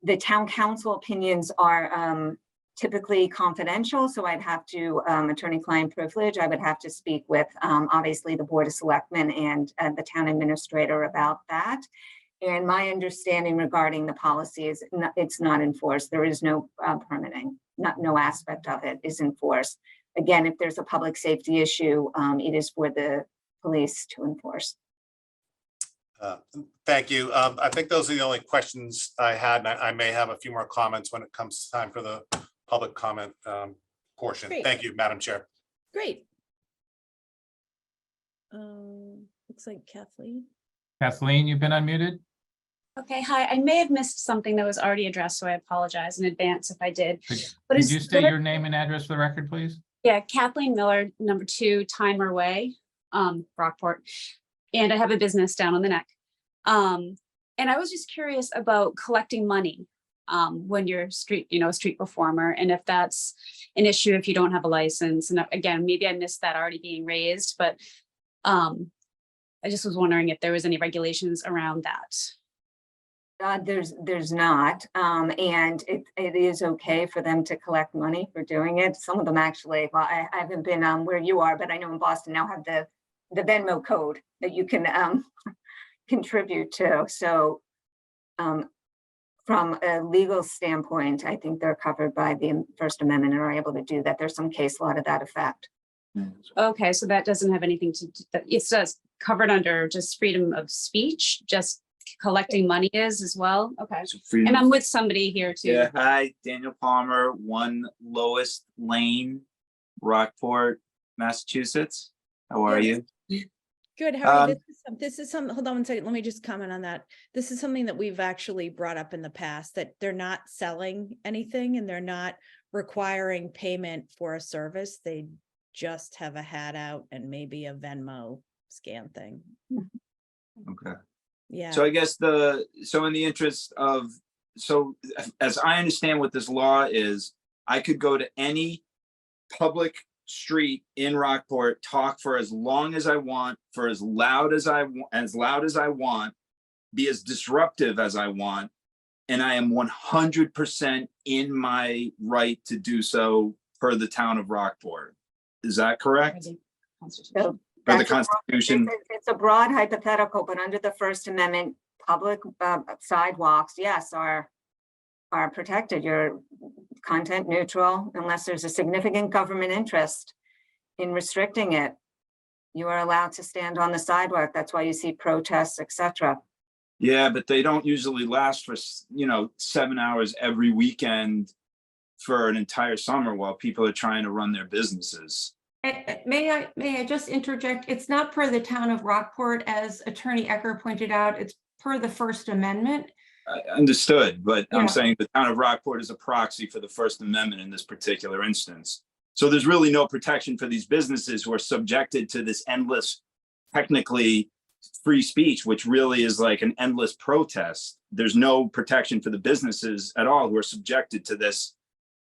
The town council opinions are typically confidential, so I'd have to, attorney-client privilege, I would have to speak with, obviously, the Board of Selectmen and the town administrator about that. And my understanding regarding the policy is it's not enforced. There is no permitting, no aspect of it is enforced. Again, if there's a public safety issue, it is for the police to enforce. Thank you. I think those are the only questions I had, and I may have a few more comments when it comes time for the public comment portion. Great. Thank you, Madam Chair. Great. Looks like Kathleen. Kathleen, you've been unmuted. Okay, hi. I may have missed something that was already addressed, so I apologize in advance if I did. Could you state your name and address for the record, please? Yeah, Kathleen Miller, number 2, Timer Way, Rockport. And I have a business down on the neck. And I was just curious about collecting money when you're a street performer, and if that's an issue if you don't have a license. And again, maybe I missed that already being raised, but I just was wondering if there was any regulations around that. There's not, and it is okay for them to collect money for doing it. Some of them actually, well, I haven't been where you are, but I know in Boston now have the Venmo code that you can contribute to. So from a legal standpoint, I think they're covered by the First Amendment and are able to do that. There's some case law to that effect. Okay, so that doesn't have anything to do, it's just covered under just freedom of speech, just collecting money is as well. Okay, and I'm with somebody here too. Yeah, hi, Daniel Palmer, 1 Lois Lane, Rockport, Massachusetts. How are you? Good. How are you? This is some, hold on one second. Let me just comment on that. This is something that we've actually brought up in the past, that they're not selling anything and they're not requiring payment for a service. They just have a hat out and maybe a Venmo scan thing. Okay. Yeah. So I guess so in the interest of, so as I understand what this law is, I could go to any public street in Rockport, talk for as long as I want, for as loud as I want, be as disruptive as I want, and I am 100% in my right to do so per the town of Rockport. Is that correct? So For the Constitution. It's a broad hypothetical, but under the First Amendment, public sidewalks, yes, are protected. You're content neutral unless there's a significant government interest in restricting it. You are allowed to stand on the sidewalk. That's why you see protests, etc. Yeah, but they don't usually last for 7 hours every weekend for an entire summer while people are trying to run their businesses. May I just interject? It's not per the town of Rockport, as Attorney Ecker pointed out. It's per the First Amendment. Understood, but Yeah. I'm saying the town of Rockport is a proxy for the First Amendment in this particular instance. So there's really no protection for these businesses who are subjected to this endless, technically free speech, which really is like an endless protest. There's no protection for the businesses at all who are subjected to this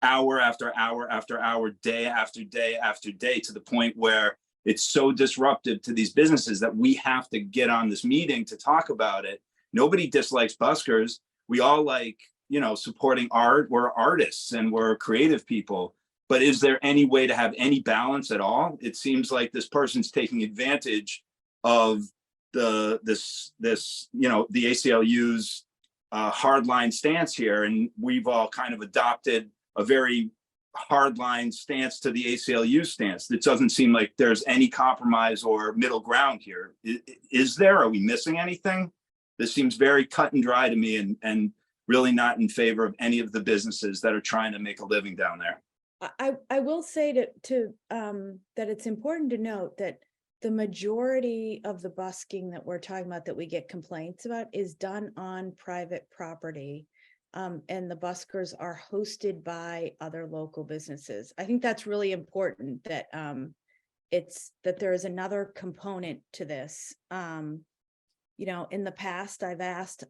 hour after hour after hour, day after day after day, to the point where it's so disruptive to these businesses that we have to get on this meeting to talk about it. Nobody dislikes buskers. We all like, you know, supporting art. We're artists and we're creative people. But is there any way to have any balance at all? It seems like this person's taking advantage of this you know, the ACLU's hardline stance here, and we've all kind of adopted a very hardline stance to the ACLU stance. It doesn't seem like there's any compromise or middle ground here. Is there? Are we missing anything? This seems very cut and dry to me, and really not in favor of any of the businesses that are trying to make a living down there. I will say that it's important to note that the majority of the busking that we're talking about, that we get complaints about, is done on private property. And the buskers are hosted by other local businesses. I think that's really important, that that there is another component to this. You know, in the past, I've asked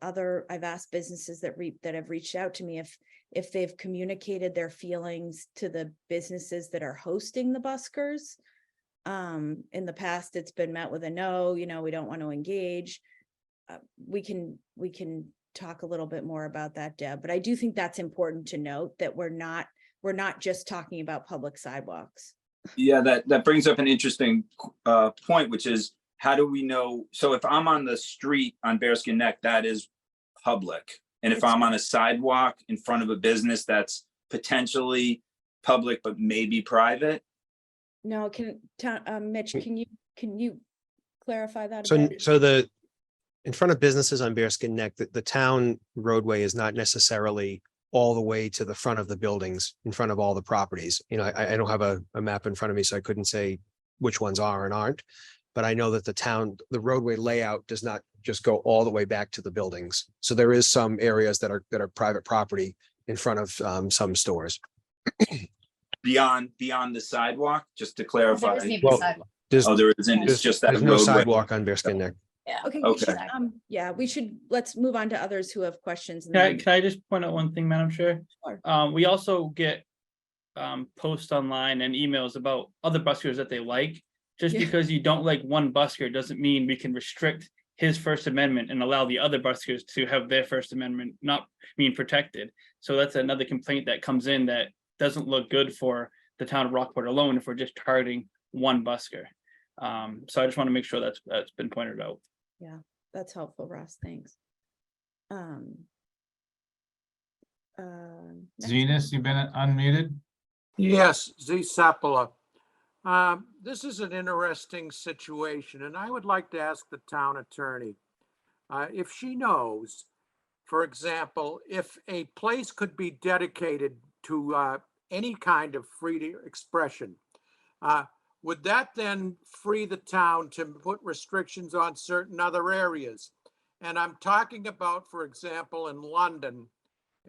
businesses that have reached out to me if they've communicated their feelings to the businesses that are hosting the buskers. In the past, it's been met with a no, you know, we don't want to engage. We can talk a little bit more about that, Deb, but I do think that's important to note, that we're not just talking about public sidewalks. Yeah, that brings up an interesting point, which is, how do we know? So if I'm on the street on Bearskin Neck, that is public. And if I'm on a sidewalk in front of a business, that's potentially public, but maybe private. No, Mitch, can you clarify that a So, bit? in front of businesses on Bearskin Neck, the town roadway is not necessarily all the way to the front of the buildings, in front of all the properties. You know, I don't have a map in front of me, so I couldn't say which ones are and aren't. But I know that the roadway layout does not just go all the way back to the buildings. So there is some areas that are private property in front of some stores. Beyond the sidewalk, just to clarify. There isn't even a sidewalk. There isn't. It's just that there's no roadway. sidewalk on Bearskin Neck. Yeah. Okay. Okay. Let's move on to others who have questions. Can I just point out one thing, Madam Chair? Sure. We also get posts online and emails about other buskers that they like. Just because you don't like one busker doesn't mean we can restrict his First Amendment and allow the other buskers to have their First Amendment not being protected. So that's another complaint that comes in that doesn't look good for the town of Rockport alone if we're just targeting one busker. So I just want to make sure that's been pointed out. Yeah, that's helpful, Ross. Thanks. Zenas, you've been unmuted. Yes, Z Sapola. This is an interesting situation, and I would like to ask the town attorney if she knows, for example, if a place could be dedicated to any kind of free expression, would that then free the town to put restrictions on certain other areas? And I'm talking about, for example, in London,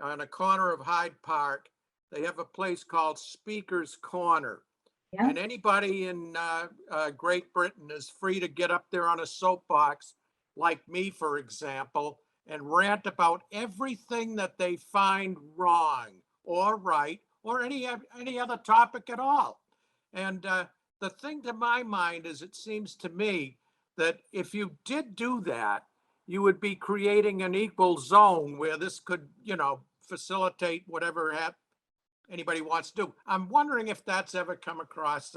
on a corner of Hyde Park, they have a place called Speaker's Corner. Yeah. And anybody in Great Britain is free to get up there on a soapbox, like me, for example, and rant about everything that they find wrong or right, or any other topic at all. And the thing to my mind is, it seems to me that if you did do that, you would be creating an equal zone where this could, you know, facilitate whatever anybody wants to do. I'm wondering if that's ever come across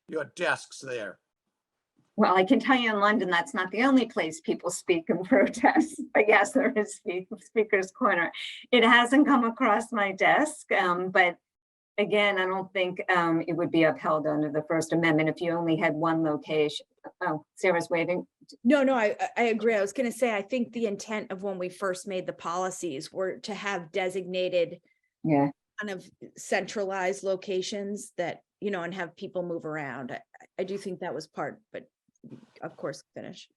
your desks there. Well, I can tell you in London, that's not the only place people speak and protest, but yes, there is Speaker's Corner. It hasn't come across my desk, but again, I don't think it would be upheld under the First Amendment if you only had one location. Oh, Sarah's waving. No, I agree. I was going to say, I think the intent of when we first made the policies were to have designated kind of centralized locations that, you know, and have people move around. I do think that was part, but of course, finish.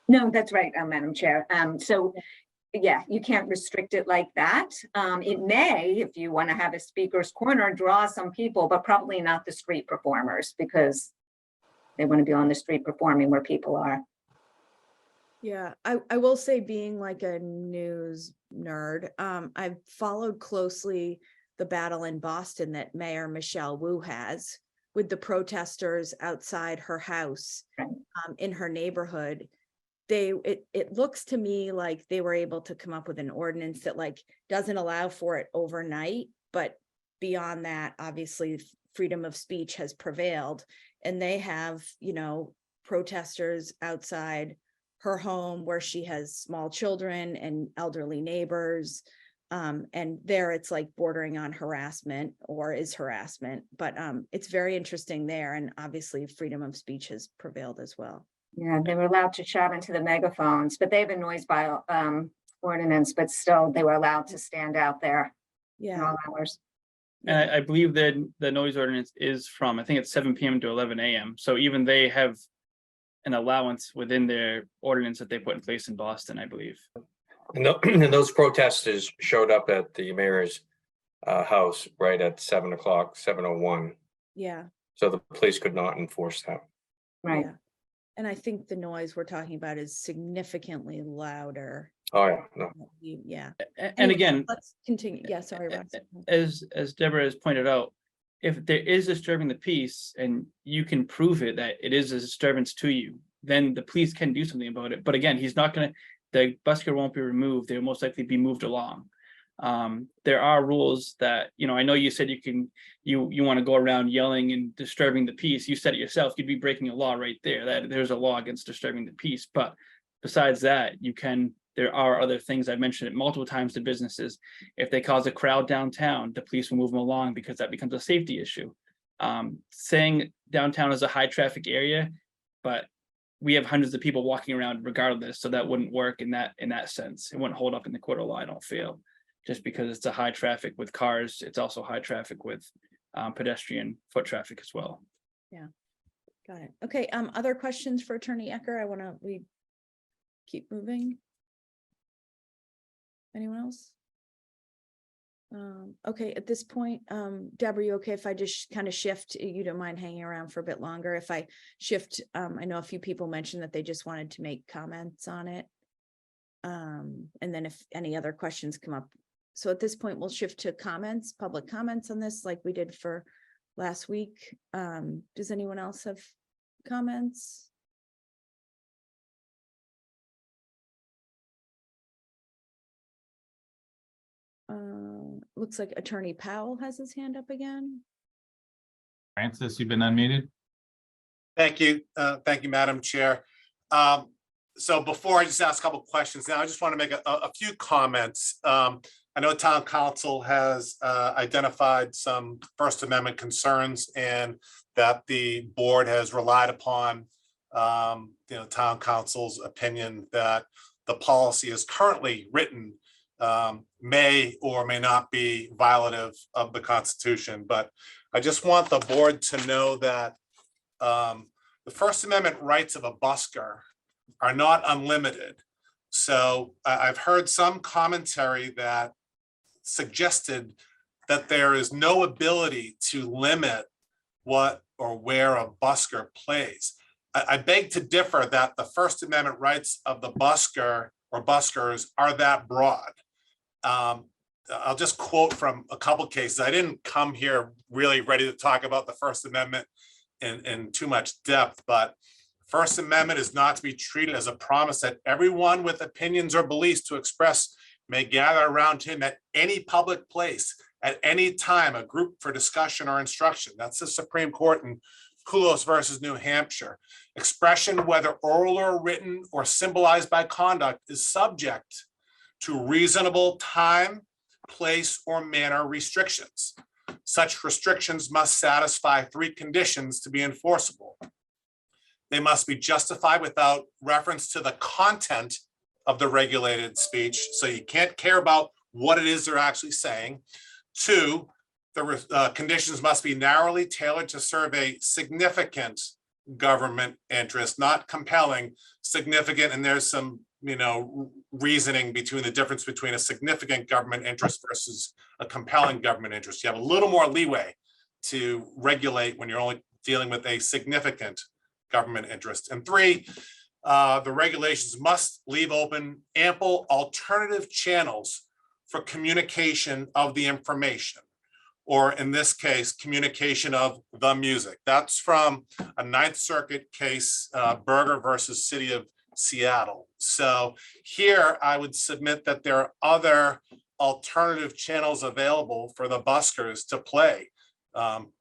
No, that's right, Madam Chair. So yeah, you can't restrict it like that. It may, if you want to have a Speaker's Corner, draw some people, but probably not the street performers, because they want to be on the street performing where people are. Yeah, I will say, being like a news nerd, I've followed closely the battle in Boston that Mayor Michelle Wu has with the protesters outside her house in her neighborhood. It looks to me like they were able to come up with an ordinance that like doesn't allow for it overnight, but beyond that, obviously freedom of speech has prevailed, and they have, you know, protesters outside her home where she has small children and elderly neighbors. And there it's like bordering on harassment or is harassment, but it's very interesting there. And obviously freedom of speech has prevailed as well. Yeah, they were allowed to shout into the megaphones, but they have a noise by ordinance, but still they were allowed to stand out there in Yeah. all hours. And I believe that the noise ordinance is from, I think it's 7 PM to 11 AM. So even they have an allowance within their ordinance that they put in place in Boston, I believe. And and those protesters showed up at the mayor's house right at 7 o'clock, 7:01. Yeah. So the police could not enforce that. Right. Yeah. And I think the noise we're talking about is significantly louder. Oh, yeah, no. Yeah. And Anyway, again, let's continue. Yeah, sorry, Ross. as Deborah has pointed out, if there is disturbing the peace and you can prove it that it is a disturbance to you, then the police can do something about it. But again, the busker won't be removed. They'll most likely be moved along. There are rules that, you know, I know you said you want to go around yelling and disturbing the peace. You said it yourself, you'd be breaking a law right there, that there's a law against disturbing the peace. But besides that, there are other things. I've mentioned it multiple times to businesses. If they cause a crowd downtown, the police will move them along because that becomes a safety issue. Saying downtown is a high traffic area, but we have hundreds of people walking around regardless. So that wouldn't work in that sense. It wouldn't hold up in the court of law, I don't feel. Just because it's a high traffic with cars, it's also high traffic with pedestrian foot traffic as well. Yeah, got it. Okay, other questions for Attorney Ecker? We keep moving. Anyone else? Okay, at this point, Deb, are you okay if I just kind of shift? You don't mind hanging around for a bit longer if I shift? I know a few people mentioned that they just wanted to make comments on it. And then if any other questions come up. So at this point, we'll shift to comments, public comments on this like we did for last week. Does anyone else have comments? Looks like Attorney Powell has his hand up again. Francis, you've been unmuted. Thank you. Thank you, Madam Chair. So before I just ask a couple of questions now, I just want to make a few comments. I know Town Council has identified some First Amendment concerns and that the board has relied upon Town Council's opinion that the policy is currently written may or may not be violative of the Constitution. But I just want the board to know that the First Amendment rights of a busker are not unlimited. So I've heard some commentary that suggested that there is no ability to limit what or where a busker plays. I beg to differ that the First Amendment rights of the busker or buskers are that broad. I'll just quote from a couple cases. I didn't come here really ready to talk about the First Amendment in too much depth, but First Amendment is not to be treated as a promise that everyone with opinions or beliefs to express may gather around him at any public place, at any time, a group for discussion or instruction. That's the Supreme Court in Kulos versus New Hampshire. Expression, whether oral or written or symbolized by conduct, is subject to reasonable time, place, or manner restrictions. Such restrictions must satisfy 3 conditions to be enforceable. They must be justified without reference to the content of the regulated speech. So you can't care about what it is they're actually saying. 2, the conditions must be narrowly tailored to serve a significant government interest, not compelling, significant. And there's some, reasoning between the difference between a significant government interest versus a compelling government interest. You have a little more leeway to regulate when you're only dealing with a significant government interest. And 3, the regulations must leave open ample alternative channels for communication of the information. or in this case, communication of the music. That's from a Ninth Circuit case, Berger versus City of Seattle. So here I would submit that there are other alternative channels available for the buskers to play.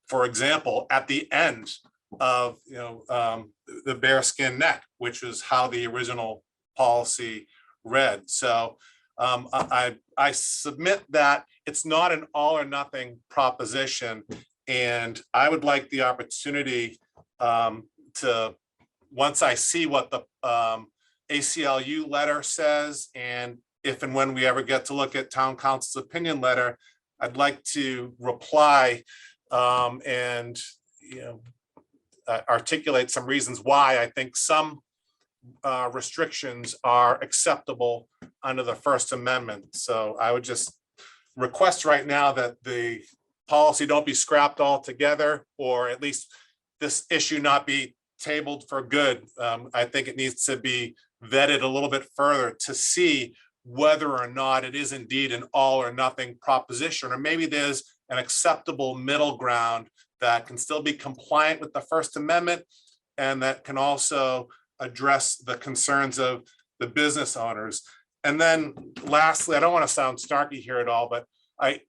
For example, at the end of the bearskin neck, which was how the original policy read. So I submit that it's not an all or nothing proposition, and I would like the opportunity to, once I see what the ACLU letter says, and if and when we ever get to look at town council's opinion letter, I'd like to reply and articulate some reasons why I think some restrictions are acceptable under the First Amendment. So I would just request right now that the policy don't be scrapped altogether, or at least this issue not be tabled for good. I think it needs to be vetted a little bit further to see whether or not it is indeed an all or nothing proposition, or maybe there's an acceptable middle ground that can still be compliant with the First Amendment and that can also address the concerns of the business owners. And then lastly, I don't want to sound snarky here at all, but I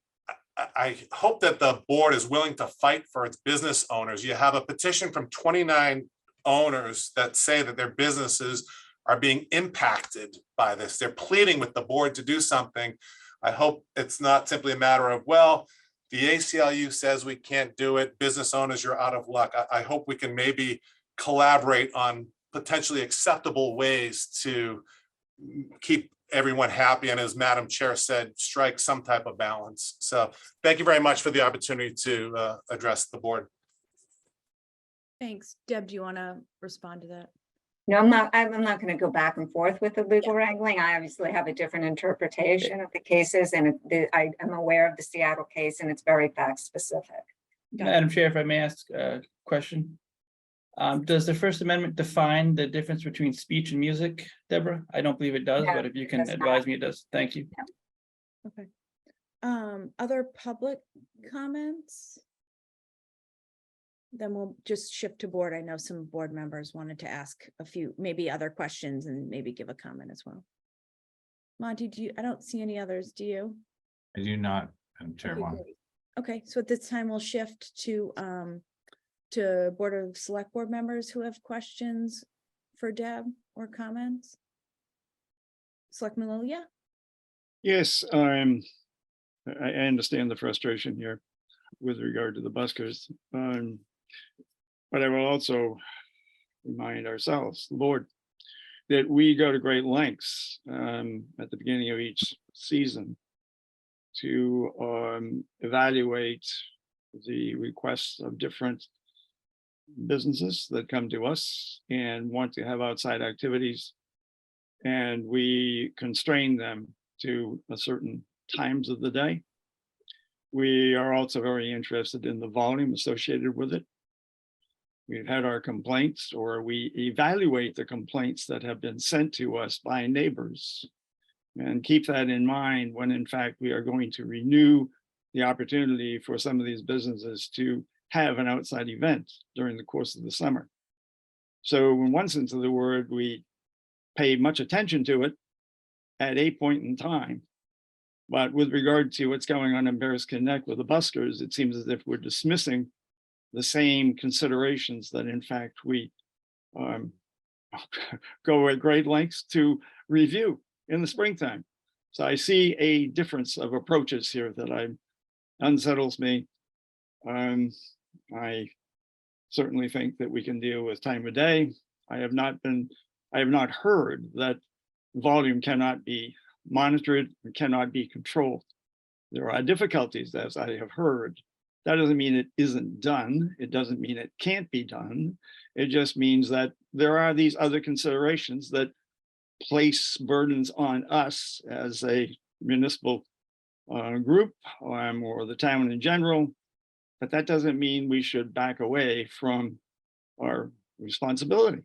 hope that the board is willing to fight for its business owners. You have a petition from 29 owners that say that their businesses are being impacted by this. They're pleading with the board to do something. I hope it's not simply a matter of, well, the ACLU says we can't do it. Business owners, you're out of luck. I hope we can maybe collaborate on potentially acceptable ways to keep everyone happy. And as Madam Chair said, strike some type of balance. So thank you very much for the opportunity to address the board. Thanks. Deb, do you want to respond to that? No, I'm not going to go back and forth with the legal wrangling. I obviously have a different interpretation of the cases, and I am aware of the Seattle case, and it's very fact specific. Madam Chair, if I may ask a question. Does the First Amendment define the difference between speech and music, Deborah? I don't believe it does, No, but if you it can does advise not. me, it does. Thank you. Okay. Other public comments? Then we'll just shift to board. I know some board members wanted to ask a few, maybe other questions and maybe give a comment as well. Monty, I don't see any others, do you? I do not, Madam Chairman. Okay, so at this time we'll shift to Board of Select Board members who have questions for Deb or comments. Selectman Lilia? Yes, I understand the frustration here with regard to the buskers. But I will also remind ourselves, the board, that we go to great lengths at the beginning of each season to evaluate the requests of different businesses that come to us and want to have outside activities. And we constrain them to a certain times of the day. We are also very interested in the volume associated with it. We've had our complaints, or we evaluate the complaints that have been sent to us by neighbors, and keep that in mind when in fact we are going to renew the opportunity for some of these businesses to have an outside event during the course of the summer. So in one sense of the word, we pay much attention to it at a point in time. But with regard to what's going on in Bearskin Neck with the buskers, it seems as if we're dismissing the same considerations that in fact we go at great lengths to review in the springtime. So I see a difference of approaches here that unsettles me. I certainly think that we can deal with time of day. I have not heard that volume cannot be monitored and cannot be controlled. There are difficulties, as I have heard. That doesn't mean it isn't done. It doesn't mean it can't be done. It just means that there are these other considerations that place burdens on us as a municipal group or the town in general. But that doesn't mean we should back away from our responsibility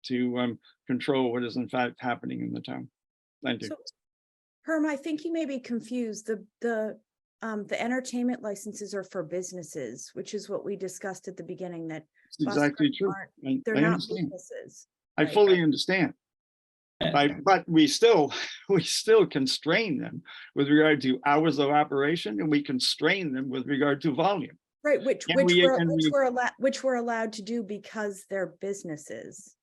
to control what is in fact happening in the town. Thank you. So, Herm, I think you may be confused. The the entertainment licenses are for businesses, which is what we discussed at the beginning, that It's exactly buskers true. they're I not understand. businesses. I Right. fully understand. But we still constrain them with regard to hours of operation, and we constrain them with regard to volume. Right, which And we- and we- we're allowed to do because they're businesses.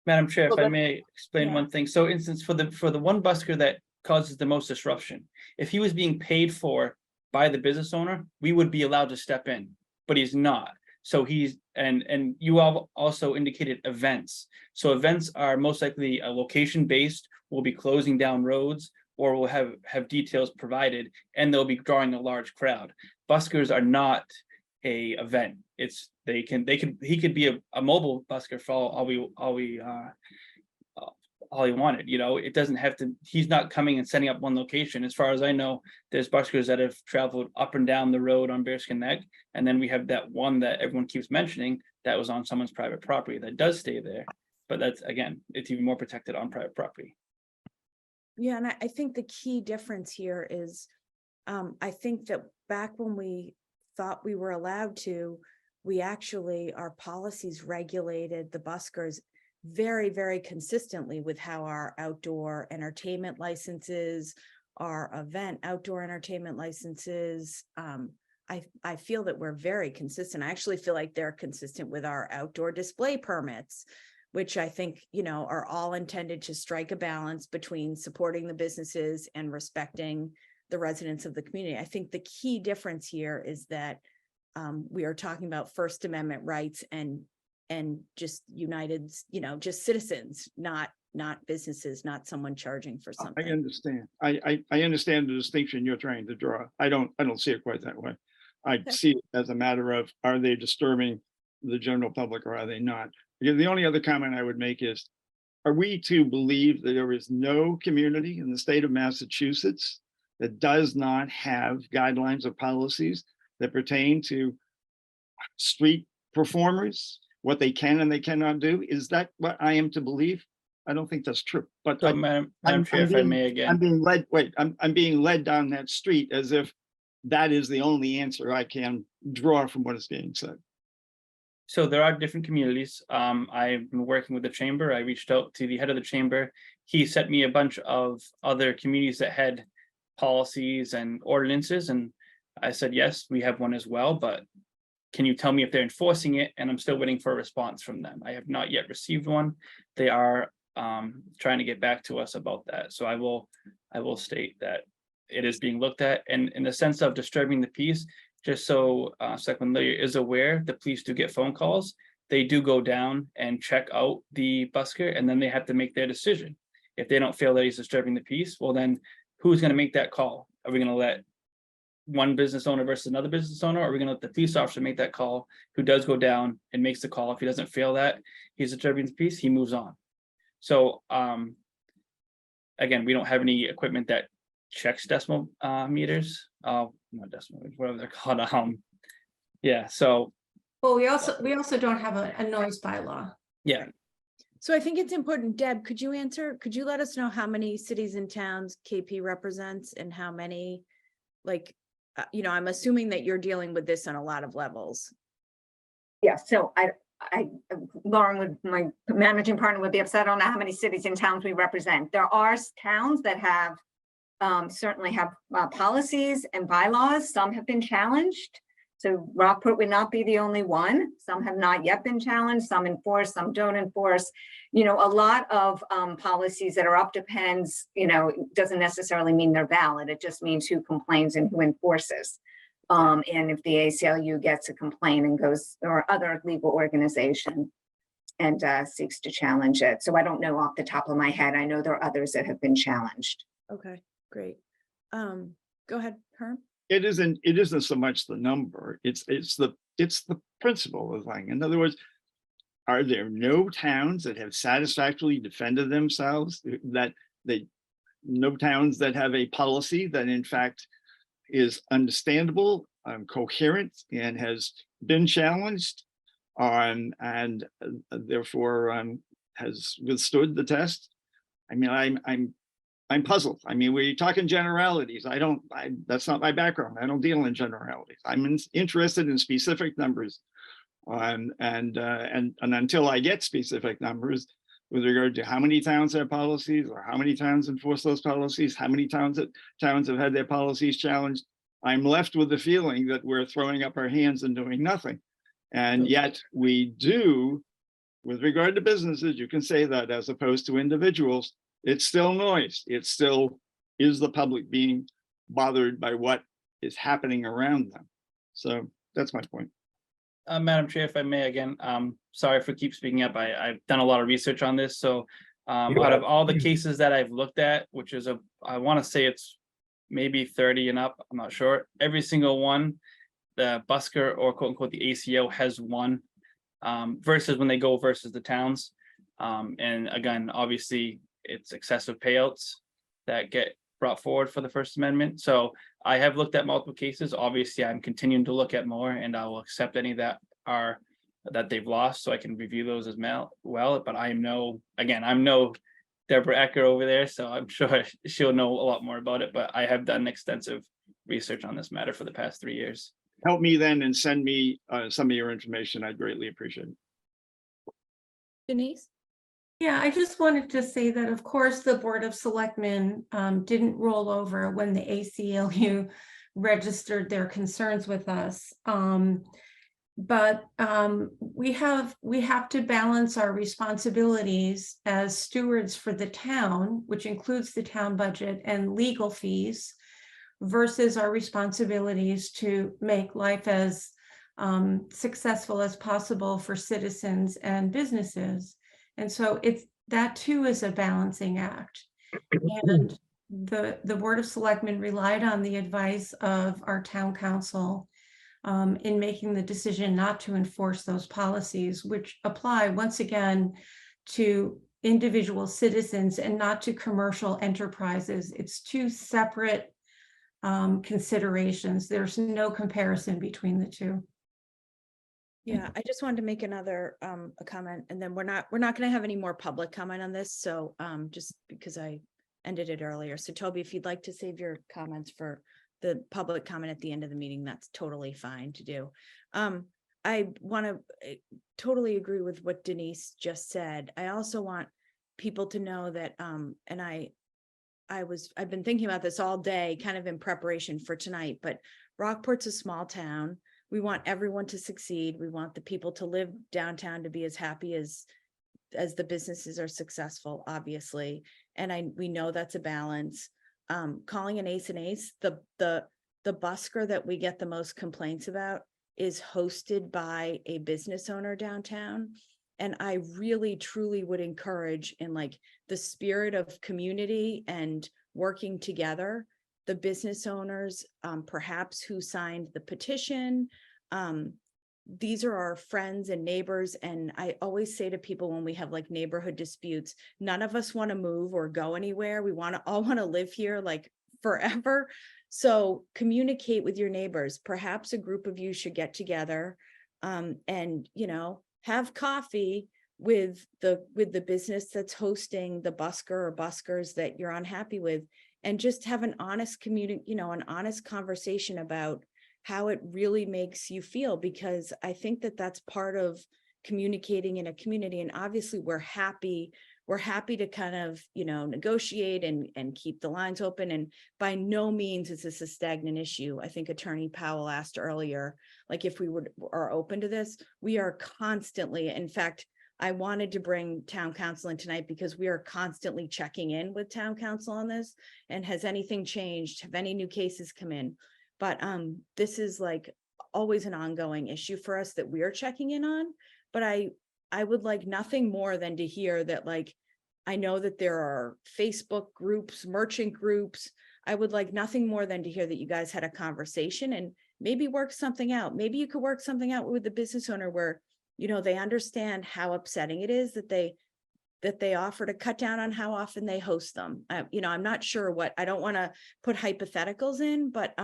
Madam Chair, if Well, I that- may explain yeah. one thing. So instance, for the one busker that causes the most disruption, if he was being paid for by the business owner, we would be allowed to step in, but he's not. So he's, and you all also indicated events. So events are most likely a location based, we'll be closing down roads, or we'll have details provided, and they'll be drawing a large crowd. Buskers are not a event. It's, he could be a mobile busker for all he wanted, you know. It doesn't have to, he's not coming and setting up one location. As far as I know, there's buskers that have traveled up and down the road on Bearskin Neck, and then we have that one that everyone keeps mentioning that was on someone's private property that does stay there, but that's, again, it's even more protected on private property. Yeah, and I think the key difference here is, I think that back when we thought we were allowed to, we actually, our policies regulated the buskers very, very consistently with how our outdoor entertainment licenses, our event outdoor entertainment licenses. I feel that we're very consistent. I actually feel like they're consistent with our outdoor display permits, which I think, you know, are all intended to strike a balance between supporting the businesses and respecting the residents of the community. I think the key difference here is that we are talking about First Amendment rights and just United, you know, just citizens, not businesses, not someone charging for something. I understand. I understand the distinction you're trying to draw. I don't see it quite that way. I see it as a matter of, are they disturbing the general public or are they not? Because the only other comment I would make is, are we to believe that there is no community in the state of Massachusetts that does not have guidelines or policies that pertain to street performers, what they can and they cannot do? Is that what I am to believe? I don't think that's true. But So, Madam Chair, if I may again. I'm being led down that street as if that is the only answer I can draw from what is being said. So there are different communities. I've been working with the chamber. I reached out to the head of the chamber. He sent me a bunch of other communities that had policies and ordinances, and I said, yes, we have one as well, but can you tell me if they're enforcing it? And I'm still waiting for a response from them. I have not yet received one. They are trying to get back to us about that. So I will state that it is being looked at, and in the sense of disturbing the peace, just so Selectman Lillier is aware, the police do get phone calls. They do go down and check out the busker, and then they have to make their decision. If they don't feel that he's disturbing the peace, well then who's going to make that call? Are we going to let one business owner versus another business owner, or are we going to let the police officer make that call, who does go down and makes the call? If he doesn't feel that he's disturbing the peace, he moves on. So again, we don't have any equipment that checks decimal meters, not decimal meters, whatever they're called. Yeah, so Well, we also don't have a noise bylaw. yeah. So I think it's important, Deb, could you let us know how many cities and towns KP represents and how many, like, you know, I'm assuming that you're dealing with this on a lot of levels. Yeah, so Lauren would, my managing partner would be upset. I don't know how many cities and towns we represent. There are towns that have certainly have policies and bylaws. Some have been challenged. So Rockport would not be the only one. Some have not yet been challenged. Some enforce, some don't enforce. You know, a lot of policies that are up depends, you know, doesn't necessarily mean they're valid. It just means who complains and who enforces. And if the ACLU gets a complaint and goes, or other legal organization and seeks to challenge it. So I don't know off the top of my head. I know there are others that have been challenged. Okay, great. Go ahead, Herm. It isn't so much the number, it's the principle of the thing. In other words, are there no towns that have satisfactorily defended themselves, no towns that have a policy that in fact is understandable, coherent, and has been challenged, and therefore has withstood the test? I mean, I'm puzzled. I mean, we're talking generalities. That's not my background. I don't deal in generalities. I'm interested in specific numbers. And until I get specific numbers with regard to how many towns have policies or how many towns enforce those policies, how many towns have had their policies challenged, I'm left with the feeling that we're throwing up our hands and doing nothing. And yet we do, with regard to businesses, you can say that, as opposed to individuals, it's still noise. It still is the public being bothered by what is happening around them. So that's my point. Madam Chair, if I may again, sorry for keep speaking up. I've done a lot of research on this. So out of all the cases that I've looked at, which is I want to say it's maybe 30 and up, I'm not sure. Every single one, the busker or quote unquote the ACO has won versus when they go versus the towns. And again, obviously it's excessive payouts that get brought forward for the First Amendment. So I have looked at multiple cases. Obviously, I'm continuing to look at more, and I will accept any that they've lost, so I can review those as well. But I'm no Deborah Ecker over there, so I'm sure she'll know a lot more about it. But I have done extensive research on this matter for the past 3 years. Help me then and send me some of your information. I'd greatly appreciate it. Denise? Yeah, I just wanted to say that, of course, the Board of Selectmen didn't roll over when the ACLU registered their concerns with us. But we have to balance our responsibilities as stewards for the town, which includes the town budget and legal fees, versus our responsibilities to make life as successful as possible for citizens and businesses. And so that too is a balancing act. And the Board of Selectmen relied on the advice of our town council in making the decision not to enforce those policies, which apply once again to individual citizens and not to commercial enterprises. It's two separate considerations. There's no comparison between the two. Yeah, I just wanted to make another a comment, and then we're not going to have any more public comment on this. So just because I ended it earlier. So Toby, if you'd like to save your comments for the public comment at the end of the meeting, that's totally fine to do. I want to totally agree with what Denise just said. I also want people to know that, and I've been thinking about this all day, kind of in preparation for tonight, but Rockport's a small town. We want everyone to succeed. We want the people to live downtown to be as happy as the businesses are successful, obviously. And we know that's a balance. Calling an ace, the busker that we get the most complaints about is hosted by a business owner downtown. And I really, truly would encourage, in like the spirit of community and working together, the business owners, perhaps who signed the petition. These are our friends and neighbors. And I always say to people when we have like neighborhood disputes, none of us want to move or go anywhere. We all want to live here like forever. So communicate with your neighbors. Perhaps a group of you should get together and, have coffee with the business that's hosting the busker or buskers that you're unhappy with, and just have an honest an honest conversation about how it really makes you feel, because I think that that's part of communicating in a community. And obviously we're happy to kind of, negotiate and keep the lines open. And by no means is this a stagnant issue. I think Attorney Powell asked earlier, like if we are open to this. We are constantly, in fact, I wanted to bring town council in tonight because we are constantly checking in with town council on this. And has anything changed? Have any new cases come in? But this is like always an ongoing issue for us that we're checking in on. But I would like nothing more than to hear that, like, I know that there are Facebook groups, merchant groups. I would like nothing more than to hear that you guys had a conversation and maybe work something out. Maybe you could work something out with the business owner where, they understand how upsetting it is that they offer to cut down on how often they host them. I'm not sure I don't want to put hypotheticals in, but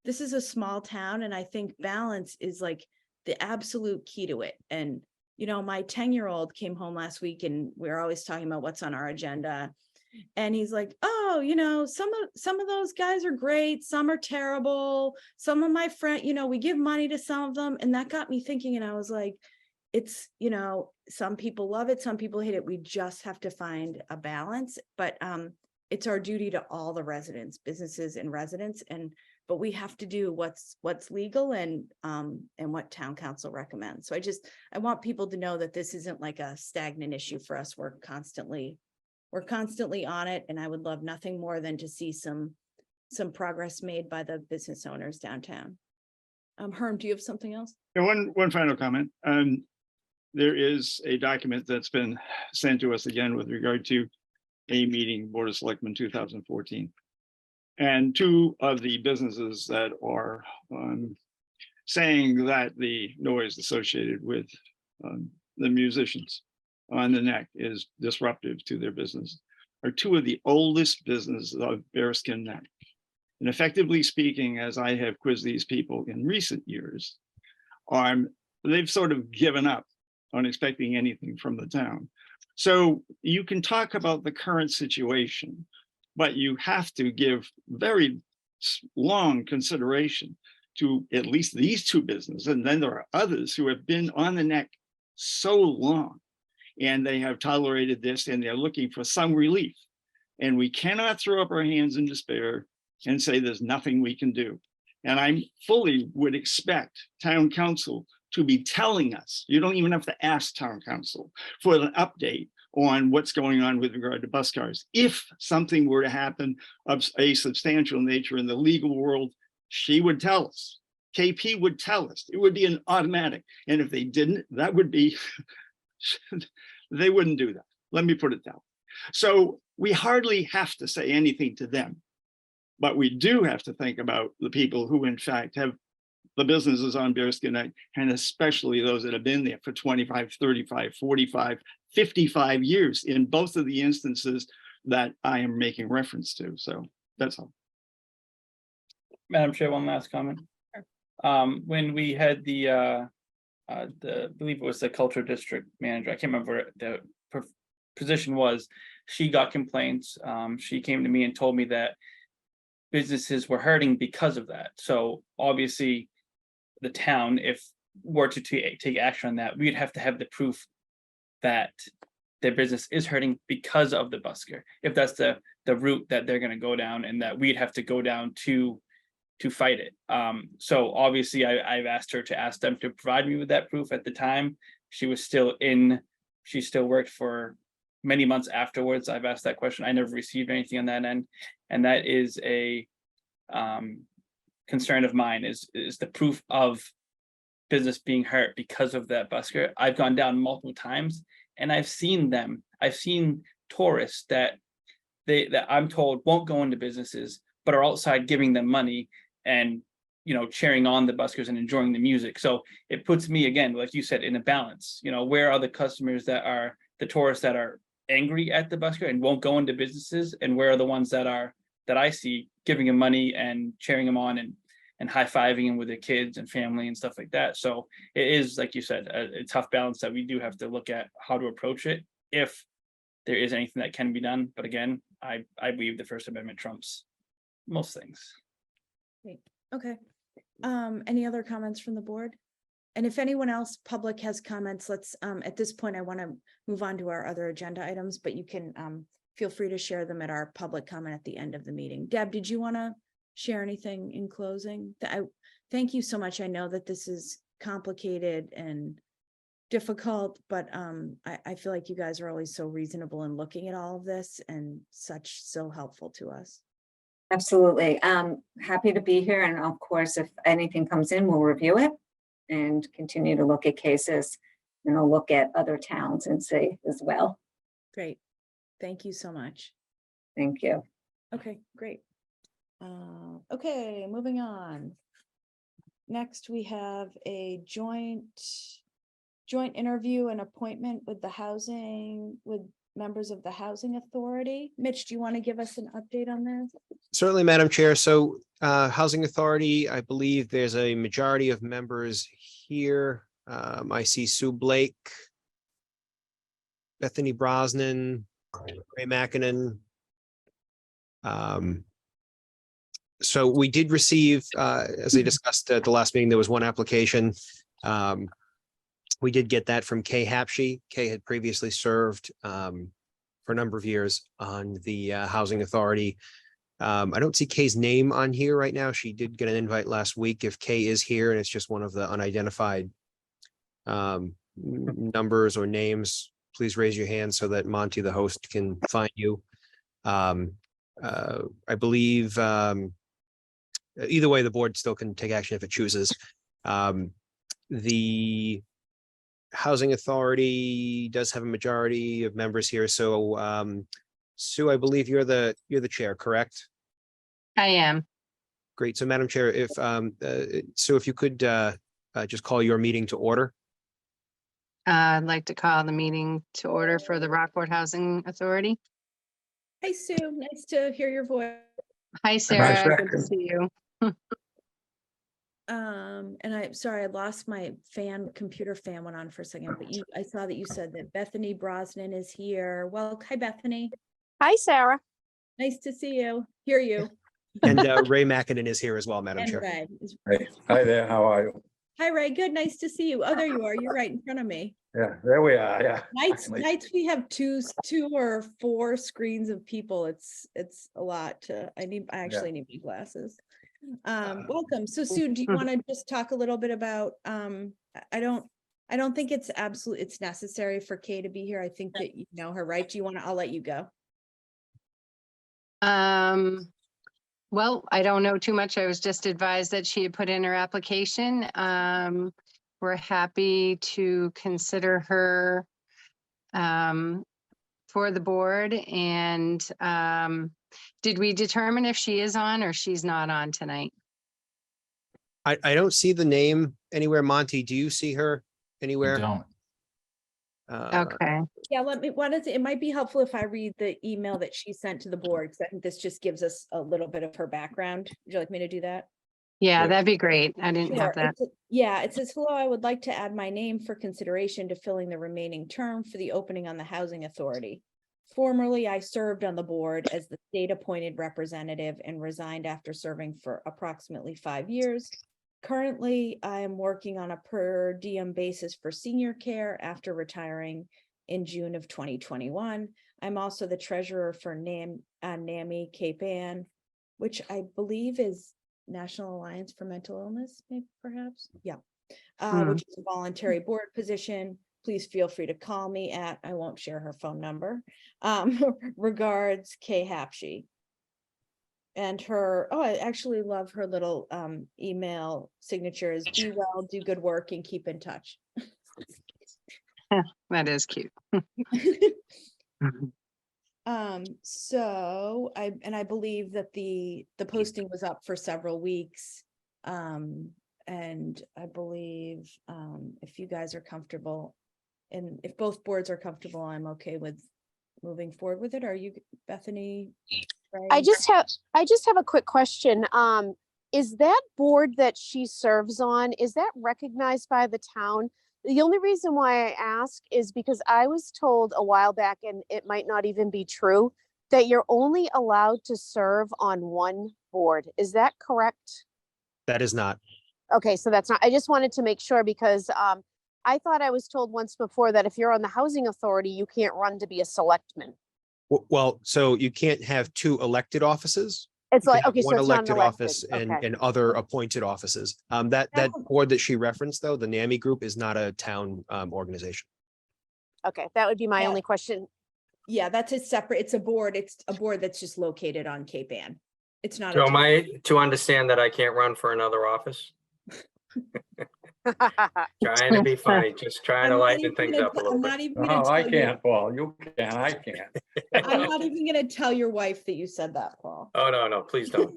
this is a small town. And I think balance is like the absolute key to it. And, my 10-year-old came home last week and we're always talking about what's on our agenda. And he's like, oh, some of those guys are great, some are terrible, some of my friends, we give money to some of them. And that got me thinking, and I was like, it's, some people love it, some people hate it. We just have to find a balance. But it's our duty to all the residents, businesses and residents, but we have to do what's legal and what town council recommends. So I want people to know that this isn't like a stagnant issue for us. We're constantly on it, and I would love nothing more than to see some progress made by the business owners downtown. Herm, do you have something else? And one final comment. There is a document that's been sent to us again with regard to a meeting, Board of Selectmen 2014. And two of the businesses that are saying that the noise associated with the musicians on the neck is disruptive to their business are two of the oldest businesses of Bearskin Neck. And effectively speaking, as I have quizzed these people in recent years, they've sort of given up on expecting anything from the town. So you can talk about the current situation, but you have to give very long consideration to at least these two businesses. And then there are others who have been on the neck so long, and they have tolerated this, and they're looking for some relief. And we cannot throw up our hands in despair and say there's nothing we can do. And I fully would expect town council to be telling us, you don't even have to ask town council for an update on what's going on with regard to bus cars. If something were to happen of a substantial nature in the legal world, she would tell us. KP would tell us. It would be an automatic. And if they didn't, that would be, they wouldn't do that. Let me put it that way. So we hardly have to say anything to them, but we do have to think about the people who in fact have the businesses on Bearskin Neck, and especially those that have been there for 25, 35, 45, 55 years in both of the instances that I am making reference to. So that's all. Madam Chair, one last comment. When we had I believe it was the culture district manager, I can't remember what the position was, she got complaints. She came to me and told me that businesses were hurting because of that. So obviously the town, if were to take action on that, we'd have to have the proof that their business is hurting because of the busker, if that's the route that they're going to go down, and that we'd have to go down to fight it. So obviously I've asked her to ask them to provide me with that proof. At the time she still worked for many months afterwards. I've asked that question. I never received anything on that end, and that is a concern of mine, is the proof of business being hurt because of that busker. I've gone down multiple times and I've seen tourists that I'm told won't go into businesses, but are outside giving them money and cheering on the buskers and enjoying the music. So it puts me, again, like you said, in a balance. Where are the customers that are the tourists that are angry at the busker and won't go into businesses, and where are the ones that I see giving them money and cheering them on and high-fiving them with their kids and family and stuff like that. So it is, like you said, a tough balance that we do have to look at how to approach it if there is anything that can be done. But again, I believe the First Amendment trumps most things. Great. Okay. Any other comments from the board? And if anyone else, public, has comments, let's, at this point, I want to move on to our other agenda items, but you can feel free to share them at our public comment at the end of the meeting. Deb, did you want to share anything in closing? Thank you so much. I know that this is complicated and difficult, but I feel like you guys are always so reasonable in looking at all of this and so helpful to us. Absolutely. Happy to be here. And of course, if anything comes in, we'll review it and continue to look at cases, and I'll look at other towns and see as well. Great. Thank you so much. Thank you. Okay, great. Okay, moving on. Next, we have a joint interview and appointment with members of the Housing Authority. Mitch, do you want to give us an update on this? Certainly, Madam Chair. So Housing Authority, I believe there's a majority of members here. I see Sue Blake, Bethany Brosnan, Ray Mackinnon, So we did receive, as I discussed at the last meeting, there was one application. We did get that from Kay Hapshe. Kay had previously served for a number of years on the Housing Authority. I don't see Kay's name on here right now. She did get an invite last week. If Kay is here and it's just one of the unidentified numbers or names, please raise your hand so that Monty, the host, can find you. I believe either way, the board still can take action if it chooses. The Housing Authority does have a majority of members here, so Sue, I believe you're the chair, correct? I am. Great. So, Madam Chair, if Sue, if you could just call your meeting to order. I'd like to call the meeting to order for the Rockport Housing Authority. Hi, Sue. Nice to hear your voice. Hi, Sarah. Good to see you. And I'm sorry, I lost my computer fan went on for a second, but I saw that you said that Bethany Brosnan is here. Well, hi, Bethany. Hi, Sarah. Nice to see you, hear you. And Ray Mackinnon is here as well, Madam And Chair. Ray. Hi there, how are you? Hi, Ray. Good. Nice to see you. Oh, there you are. You're right in front of me. Yeah, there we are, yeah. Nights we have two or four screens of people. It's a lot to, I actually need my glasses. Welcome. So Sue, do you want to just talk a little bit about, I don't think it's necessary for Kay to be here. I think that you know her, right? I'll let you go. Well, I don't know too much. I was just advised that she had put in her application. We're happy to consider her for the board. And did we determine if she is on or she's not on tonight? I don't see the name anywhere. Monty, do you see her anywhere? Don't. Okay. Yeah, it might be helpful if I read the email that she sent to the board, because I think this just gives us a little bit of her background. Would you like me to do that? Yeah, that'd be great. I didn't have that. It says, hello, I would like to add my name for consideration to filling the remaining term for the opening on the Housing Authority. Formerly, I served on the board as the state appointed representative and resigned after serving for approximately 5 years. Currently, I am working on a per diem basis for senior care after retiring in June of 2021. I'm also the treasurer for NAMI Cape Ann, which I believe is National Alliance for Mental Illness, maybe perhaps. Yeah. Which is a voluntary board position. Please feel free to call me at, I won't share her phone number. Regards, Kay Hapshe. And I actually love her little email signatures. Be well, do good work, and keep in touch. That is cute. So I believe that the posting was up for several weeks. And I believe if you guys are comfortable, and if both boards are comfortable, I'm okay with moving forward with it. Are you, Bethany? Right? I just have a quick question. Is that board that she serves on, is that recognized by the town? The only reason why I ask is because I was told a while back, and it might not even be true, that you're only allowed to serve on one board. Is that correct? That is not. Okay, so that's not, I just wanted to make sure, because I thought I was told once before that if you're on the Housing Authority, you can't run to be a selectman. Well, so you can't have two elected offices. It's You can like, have okay, so one it's not an elected elected. office and Okay. other appointed offices. That board that she referenced, though, the NAMI group, is not a town organization. Okay, that would be my only question. Yeah, that's a separate, it's a board that's just located on Cape Ann. It's not. So am I to understand that I can't run for another office? Trying to be funny, just trying to lighten things up a little I'm bit. not even gonna tell you. Paul. You can, I can't. I'm not even gonna tell your wife that you said that, Paul. Oh, no, please don't.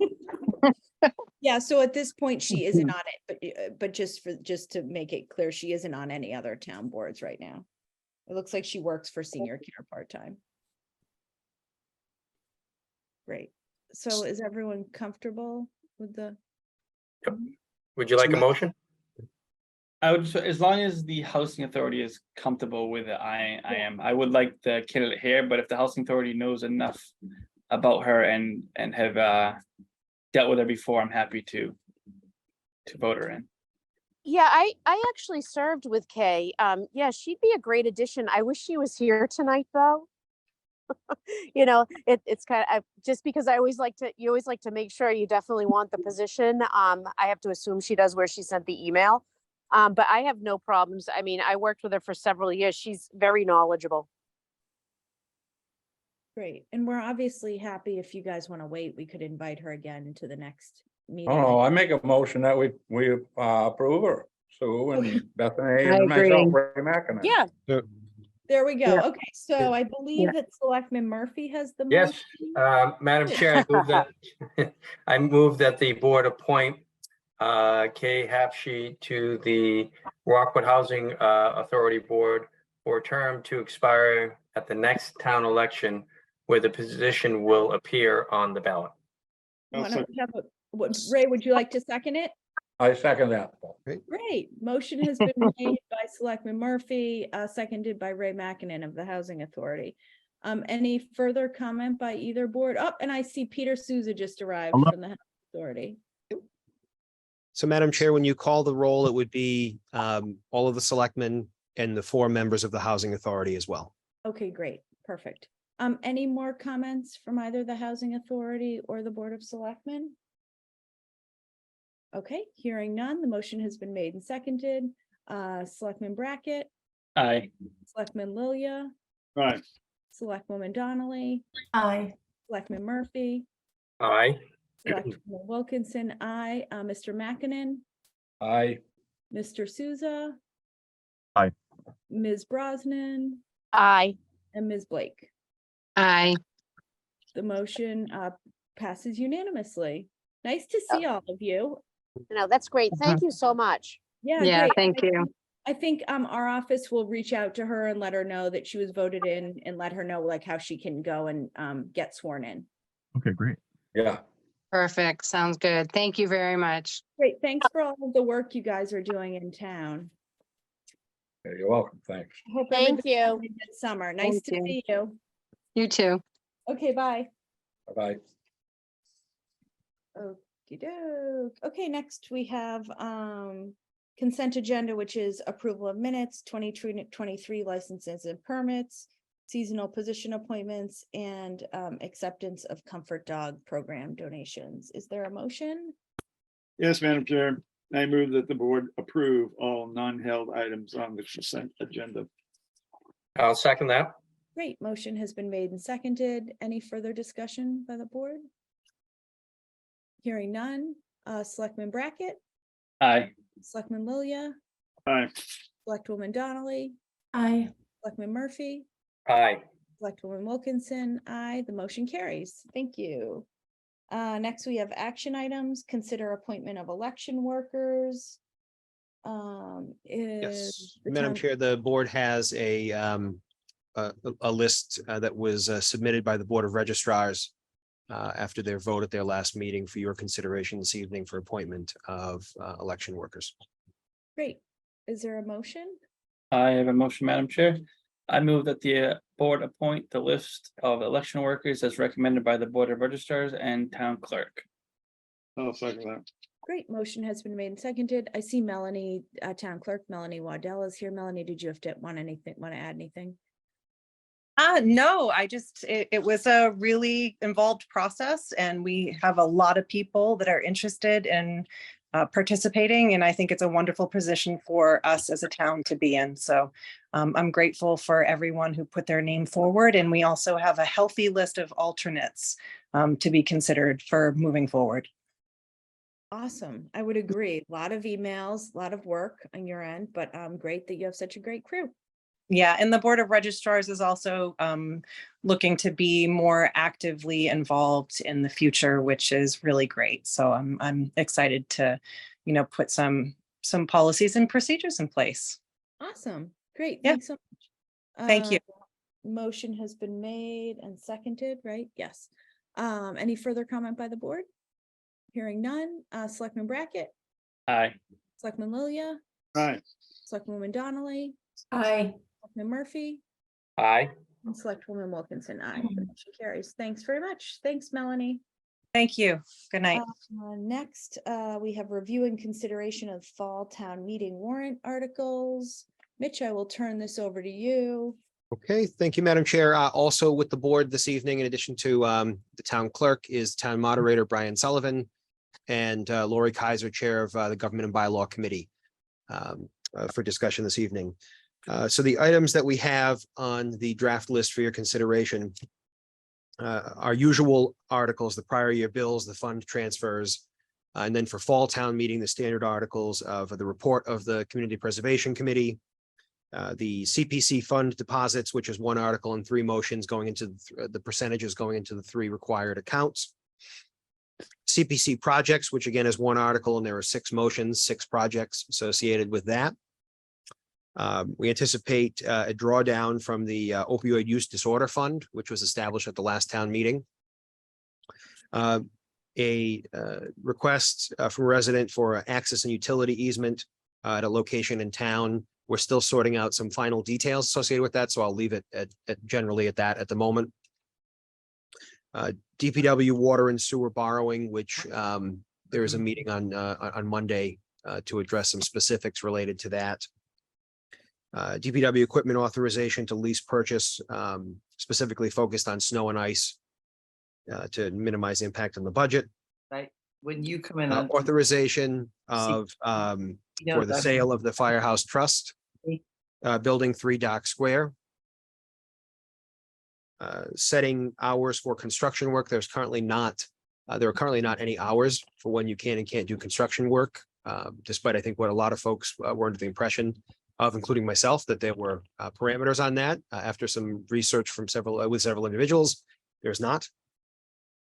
Yeah, so at this point, she isn't on it, but just to make it clear, she isn't on any other town boards right now. It looks like she works for senior care part-time. Great. So is everyone comfortable with the? Would you like a motion? I would, as long as the Housing Authority is comfortable with it, I am. I would like the candidate here, but if the Housing Authority knows enough about her and have dealt with her before, I'm happy to vote her in. Yeah, I actually served with Kay. Yeah, she'd be a great addition. I wish she was here tonight, though. You know, it's kind of just because you always like to make sure you definitely want the position. I have to assume she does where she sent the email. But I have no problems. I mean, I worked with her for several years. She's very knowledgeable. Great. And we're obviously happy if you guys want to wait, we could invite her again to the next meeting. Oh, I make a motion that we approve her. Sue and Bethany I and myself, agree. Ray McInerney. Yeah, there we go. Yeah. Okay, so I believe that Selectman Murphy has the Yes, motion. Madam Chair, I move that, I move that the board appoint Kay Hapshe to the Rockport Housing Authority Board for a term to expire at the next town election, where the position will appear on the ballot. Why don't we have Ray, would you like to second it? I second that. Great. Motion has been made by Selectman Murphy, seconded by Ray McInerney of the Housing Authority. Any further comment by either board? Oh, and I see Peter Souza just arrived from the Housing Authority. So Madam Chair, when you call the roll, it would be all of the selectmen and the 4 members of the Housing Authority as well. Okay, great. Perfect. Any more comments from either the Housing Authority or the Board of Selectmen? Okay, hearing none, the motion has been made and seconded. Selectman Brackett, Aye. Selectman Lilia, Right. Selectwoman Donnelly, Aye. Selectman Murphy, Aye. Selectwoman Wilkinson, aye. Mr. McInerney, Aye. Mr. Souza, Aye. Ms. Brosnan, Aye. and Ms. Blake. Aye. The motion passes unanimously. Nice to see all of you. No, that's great. Thank you so much. Yeah, Yeah, great. thank you. I think our office will reach out to her and let her know that she was voted in and let her know like how she can go and get sworn in. Okay, great. Yeah. Perfect. Sounds good. Thank you very much. Great. Thanks for all of the work you guys are doing in town. Yeah, you're welcome. Thanks. I hope Thank everybody's you. having a good summer. Nice Thank to you. see you. You too. Okay, bye. Bye-bye. Okey doke. Okay, next we have consent agenda, which is approval of minutes, 2023 licenses and permits, seasonal position appointments, and acceptance of Comfort Dog Program donations. Is there a motion? Yes, Madam Chair. I move that the board approve all non-held items on the consent agenda. I'll second that. Great, motion has been made and seconded. Any further discussion by the board? Hearing none. Selectman Brackett, Aye. Selectman Lilia, Aye. Selectwoman Donnelly, Aye. Selectman Murphy, Aye. Selectwoman Wilkinson, aye. The motion carries. Thank you. Next, we have action items. Consider appointment of election workers. Yes, Madam Chair, the board has a list that was submitted by the Board of Registrars after their vote at their last meeting for your consideration this evening for appointment of election workers. Great. Is there a motion? I have a motion, Madam Chair. I move that the board appoint the list of election workers as recommended by the Board of Registrars and Town Clerk. I'll second that. Great. Motion has been made and seconded. I see Melanie, Town Clerk Melanie Waddell is here. Melanie, did you have to want to add anything? No, it was a really involved process and we have a lot of people that are interested in participating. And I think it's a wonderful position for us as a town to be in. So I'm grateful for everyone who put their name forward. And we also have a healthy list of alternates to be considered for moving forward. Awesome. I would agree. A lot of emails, a lot of work on your end, but great that you have such a great crew. Yeah, and the Board of Registrars is also looking to be more actively involved in the future, which is really great. So I'm excited to, put some policies and procedures in place. Awesome. Great. Yeah. Thanks so much. Thank you. Motion has been made and seconded, right? Yes. Any further comment by the board? Hearing none. Selectman Brackett, Aye. Selectman Lilia, Aye. Selectwoman Donnelly, Aye. Selectman Murphy, Aye. And Selectwoman Wilkinson, aye. The motion carries. Thanks very much. Thanks, Melanie. Thank you. Good night. Next, we have review and consideration of fall town meeting warrant articles. Mitch, I will turn this over to you. Okay, thank you, Madam Chair. Also with the board this evening, in addition to the town clerk, is town moderator Brian Sullivan and Lori Kaiser, Chair of the Government and Bylaw Committee, for discussion this evening. So the items that we have on the draft list for your consideration our usual articles, the prior year bills, the fund transfers, and then for fall town meeting, the standard articles of the report of the Community Preservation Committee, the CPC fund deposits, which is one article and three motions going into the percentages going into the three required accounts. CPC projects, which again is one article, and there are six motions, six projects associated with that. We anticipate a drawdown from the opioid use disorder fund, which was established at the last town meeting. A request from a resident for access and utility easement at a location in town. We're still sorting out some final details associated with that, so I'll leave it at generally at that at the moment. DPW water and sewer borrowing, which there is a meeting on Monday to address some specifics related to that. DPW equipment authorization to lease purchase, specifically focused on snow and ice to minimize impact on the budget. Right, when you come in on. Authorization of for the sale of the Firehouse Trust, building 3 Dock Square. Setting hours for construction work. There are currently not any hours for when you can and can't do construction work, despite I think what a lot of folks were under the impression of, including myself, that there were parameters on that. After some research from several individuals, there's not.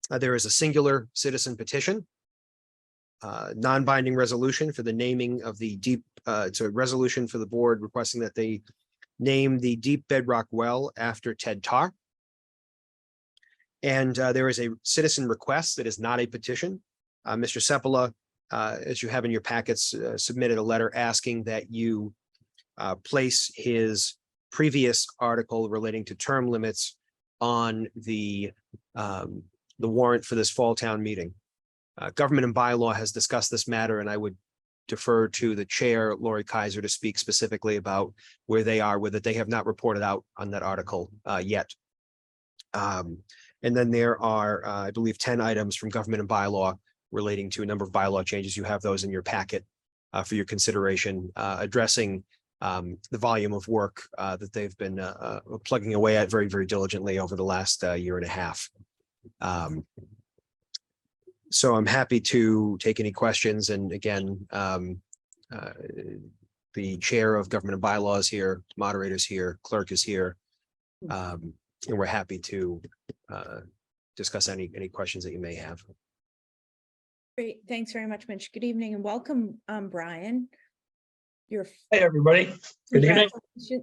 There is a singular citizen petition, non-binding resolution for the naming of the deep. It's a resolution for the board requesting that they name the deep bedrock well after Ted Tarr. And there is a citizen request that is not a petition. Mr. Sepola, as you have in your packets, submitted a letter asking that you place his previous article relating to term limits on the warrant for this fall town meeting. Government and Bylaw has discussed this matter, and I would defer to the chair, Lori Kaiser, to speak specifically about where they are with it. They have not reported out on that article yet. And then there are, I believe, 10 items from Government and Bylaw relating to a number of bylaw changes. You have those in your packet for your consideration, addressing the volume of work that they've been plugging away at very, very diligently over the last year and a half. So I'm happy to take any questions. And again, the chair of Government and Bylaw is here, moderator's here, clerk is here. And we're happy to discuss any questions that you may have. Great, thanks very much, Mitch. Good evening and welcome, Brian. Hey, everybody. Good evening.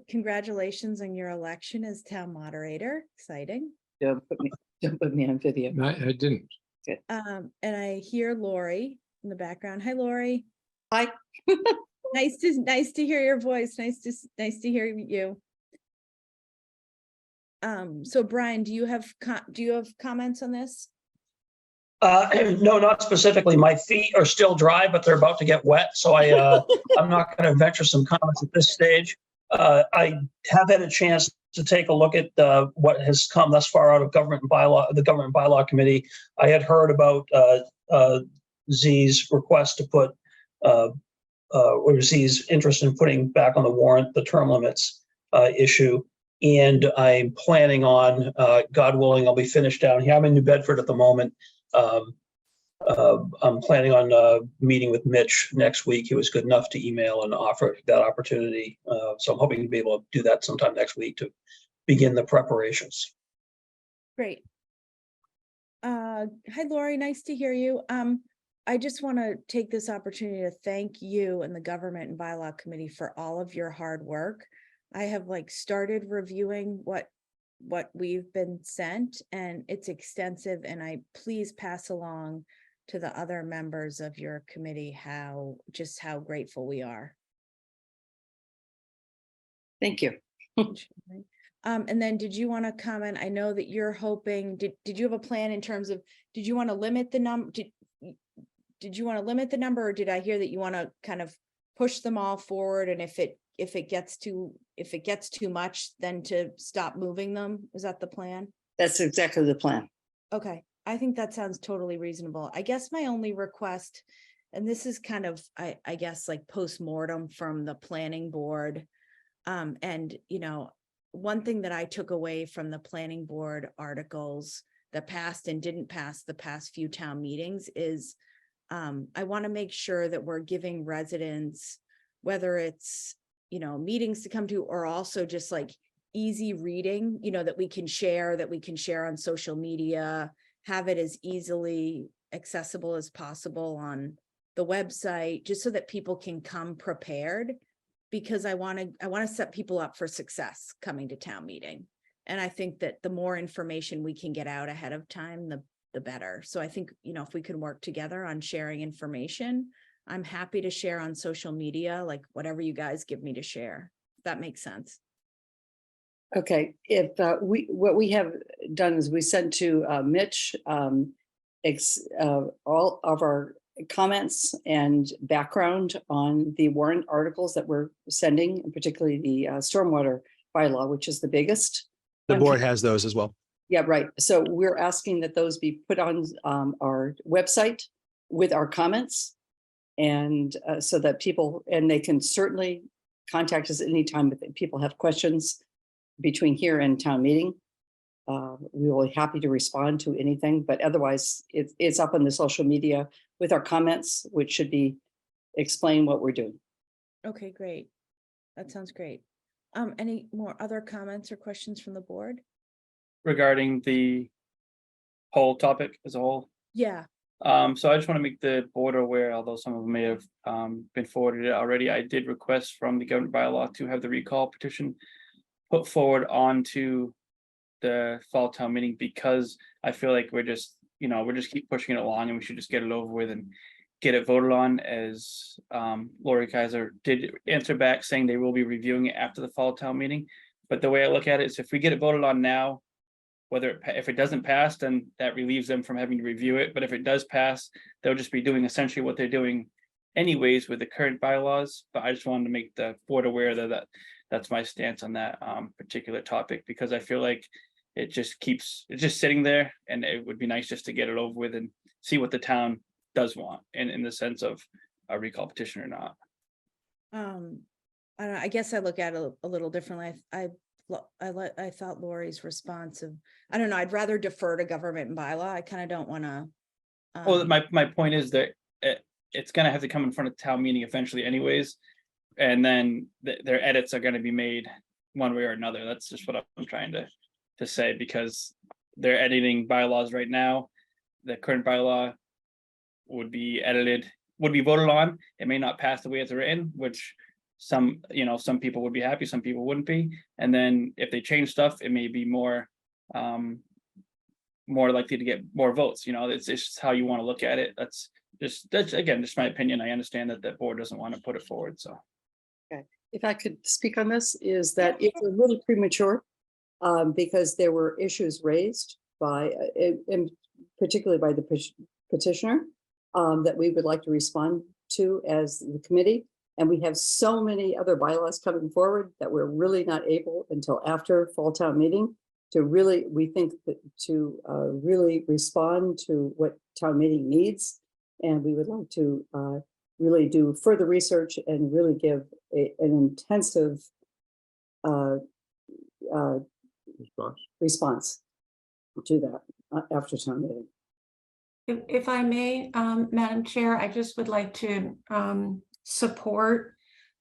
Congratulations on your election as town moderator. Exciting. Don't put me on video. I didn't. Good. And I hear Lori in the background. Hi, Lori. Hi. Nice to hear your voice. Nice to hear you. So Brian, do you have comments on this? No, not specifically. My feet are still dry, but they're about to get wet. So I'm not going to venture some comments at this stage. I have had a chance to take a look at what has come thus far out of the Government and Bylaw Committee. I had heard about Z's request to put, or Z's interest in putting back on the warrant the term limits issue. And I'm planning on, God willing, I'll be finished down here. I'm in New Bedford at the moment. I'm planning on meeting with Mitch next week. He was good enough to email and offer that opportunity. So I'm hoping to be able to do that sometime next week to begin the preparations. Great. Hi, Lori. Nice to hear you. I just want to take this opportunity to thank you and the Government and Bylaw Committee for all of your hard work. I have started reviewing what we've been sent, and it's extensive, and I please pass along to the other members of your committee how grateful we are. Thank you. And then did you want to comment? I know that you're hoping, did you have a plan in terms of, did you want to limit the number? Did you want to limit the number, or did I hear that you want to kind of push them all forward? And if it gets too much, then to stop moving them? Is that the plan? That's exactly the plan. Okay, I think that sounds totally reasonable. I guess my only request, and this is kind of, I guess, like post-mortem from the planning board. And, you know, one thing that I took away from the planning board articles that passed and didn't pass the past few town meetings is I want to make sure that we're giving residents, whether it's, you know, meetings to come to, or also just like easy reading, you know, that we can share on social media, have it as easily accessible as possible on the website, just so that people can come prepared, because I want to set people up for success coming to town meeting. And I think that the more information we can get out ahead of time, the better. So I think, you know, if we can work together on sharing information, I'm happy to share on social media, like whatever you guys give me to share. If that makes sense. Okay, if what we have done is we sent to Mitch all of our comments and background on the warrant articles that we're sending, and particularly the stormwater bylaw, which is the biggest. The one. board has those as well. Yeah, right. So we're asking that those be put on our website with our comments, and so that people, and they can certainly contact us anytime if people have questions between here and town meeting. We will be happy to respond to anything, but otherwise it's up on the social media with our comments, which should be explain what we're doing. Okay, great. That sounds great. Any more other comments or questions from the board? Regarding the whole topic as a whole. Yeah. So I just want to make the board aware, although some of them may have been forwarded already, I did request from the government bylaw to have the recall petition put forward onto the fall town meeting, because I feel like we're just keep pushing it along, and we should just get it over with and get it voted on. As Lori Kaiser did answer back saying they will be reviewing it after the fall town meeting. But the way I look at it is, if we get it voted on now, if it doesn't pass, then that relieves them from having to review it. But if it does pass, they'll just be doing essentially what they're doing anyways with the current bylaws. But I just wanted to make the board aware that that's my stance on that particular topic, because I feel like it's just sitting there, and it would be nice just to get it over with and see what the town does want, in the sense of a recall petition or not. I don't know, I guess I look at it a little differently. I thought Lori's response of, I don't know, I'd rather defer to government and bylaw. I kind of don't want to. Well, my point is that it's going to have to come in front of town meeting eventually anyways. And then their edits are going to be made one way or another. That's just what I'm trying to say, because they're editing bylaws right now. The current bylaw would be voted on. It may not pass the way it's written, which some people would be happy, some people wouldn't be. And then if they change stuff, it may be more likely to get more votes. It's just how you want to look at it. That's again just my opinion. I understand that the board doesn't want to put it forward. So Okay, if I could speak on this, is that it's a little premature because there were issues raised by, and particularly by the petitioner, that we would like to respond to as the committee. And we have so many other bylaws coming forward that we're really not able until after fall town meeting to really, we think that to really respond to what town meeting needs. And we would like to really do further research and really give an intensive response to that after town meeting. If I may, Madam Chair, I just would like to support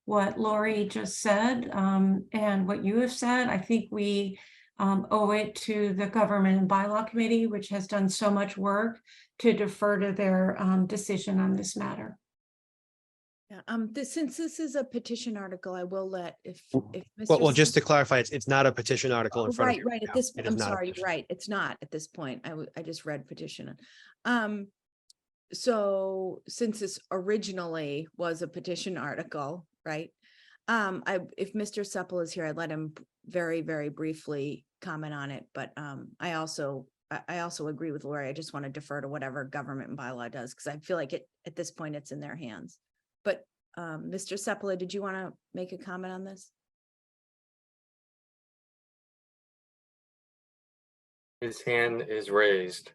what Lori just said and what you have said. I think we owe it to the Government and Bylaw Committee, which has done so much work, to defer to their decision on this matter. Yeah, since this is a petition article, I will let if Well, just to clarify, it's not a petition article in front of you. Right, now. at this, It is I'm not a sorry, you're petition. right, it's not at this point. I just read petition. So since this originally was a petition article, right? If Mr. Supple is here, I'd let him very, very briefly comment on it, but I also agree with Lori. I just want to defer to whatever government and bylaw does, because I feel like at this point it's in their hands. But Mr. Seppala, did you want to make a comment on this? His hand is raised.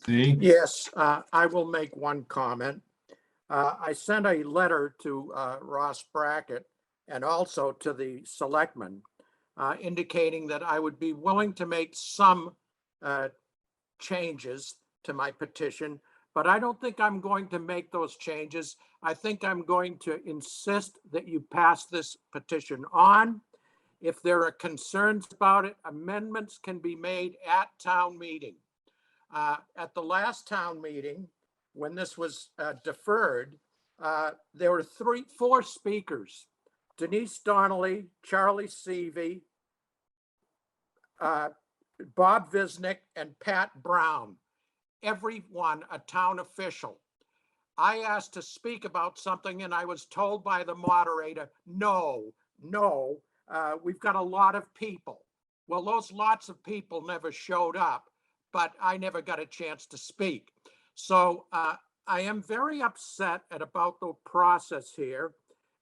See? Yes, I will make one comment. I sent a letter to Ross Brackett and also to the selectmen indicating that I would be willing to make some changes to my petition, but I don't think I'm going to make those changes. I think I'm going to insist that you pass this petition on. If there are concerns about it, amendments can be made at town meeting. At the last town meeting, when this was deferred, there were four speakers: Denise Donnelly, Charlie Seavey, Bob Visnick, and Pat Brown, everyone a town official. I asked to speak about something and I was told by the moderator, no, we've got a lot of people. Well, those lots of people never showed up, but I never got a chance to speak. So I am very upset about the process here.